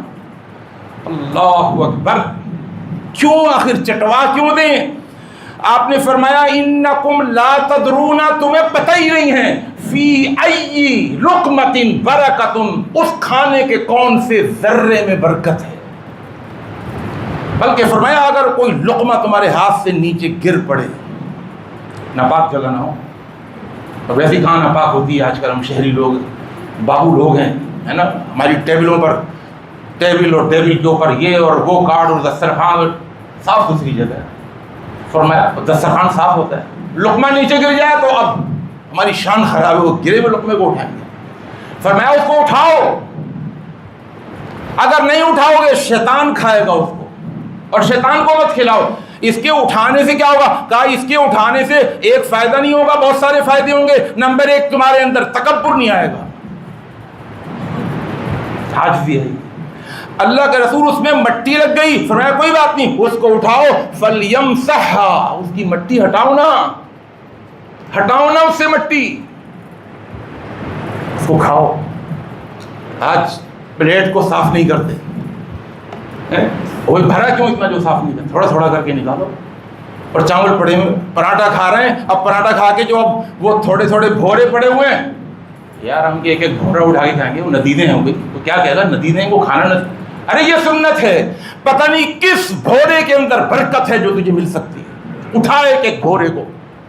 اللہ اکبر، کیوں آخر چٹوا کیوں دیں؟ آپ نے فرمایا انکم لا تدرون، تمہیں پتہ ہی نہیں ہے، فی ای لقمۃ برکۃ، اس کھانے کے کون سے ذرے میں برکت ہے۔ بلکہ فرمایا اگر کوئی لقمہ تمہارے ہاتھ سے نیچے گر پڑے، ناپاک جگہ نہ ہو، اور ویسی کہاں ناپاک ہوتی ہے؟ آج کل ہم شہری لوگ بابو لوگ ہیں، ہے نا، ہماری ٹیبلوں پر، ٹیبل اور ٹیبل کے اوپر یہ اور وہ کارڈ اور دسترخوان، صاف ستھری جگہ ہے۔ فرمایا دسترخوان صاف ہوتا ہے، لقمہ نیچے گر جائے تو اب ہماری شان خراب ہے، وہ گرے ہوئے لقمے کو اٹھائیں گے۔ فرمایا اس کو اٹھاؤ، اگر نہیں اٹھاؤ گے شیطان کھائے گا اس کو، اور شیطان کو مت کھلاؤ۔ اس کے اٹھانے سے کیا ہوگا؟ کہا اس کے اٹھانے سے ایک فائدہ نہیں ہوگا، بہت سارے فائدے ہوں گے۔ نمبر 1، تمہارے اندر تکبر نہیں آئے گا، عاجزی ہے۔ اللہ کے رسول اس میں مٹی لگ گئی، فرمایا کوئی بات نہیں، اس کو اٹھاؤ، فَلْيَمْسَحْهَا، اس کی مٹی ہٹاؤ نا، ہٹاؤ نا اس سے مٹی، اس کو کھاؤ۔ آج پلیٹ کو صاف نہیں کرتے، وہی بھرا کیوں اتنا جو صاف نہیں کرتے، تھوڑا تھوڑا کر کے نکالو۔ اور چاول پڑے ہوئے، پراٹھا کھا رہے ہیں، اب پراٹھا کھا کے جو اب وہ تھوڑے تھوڑے بھورے پڑے ہوئے ہیں، یار ہم ایک ایک بھورا اٹھا کے کھائیں گے، وہ ندیدیں ہیں، وہ کیا کہے گا ندیدیں ہیں، وہ کھانا نہ، ارے یہ سنت ہے، پتہ نہیں کس بھورے کے اندر برکت ہے جو تجھے مل سکتی ہے، اٹھا ایک ایک بھورے کو،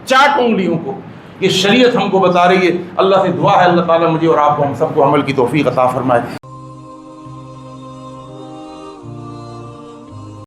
چاٹ انگلیوں کو، یہ شریعت ہم کو بتا رہی ہے۔ اللہ سے دعا ہے اللہ تعالیٰ مجھے اور آپ کو، ہم سب کو عمل کی توفیق عطا فرمائے۔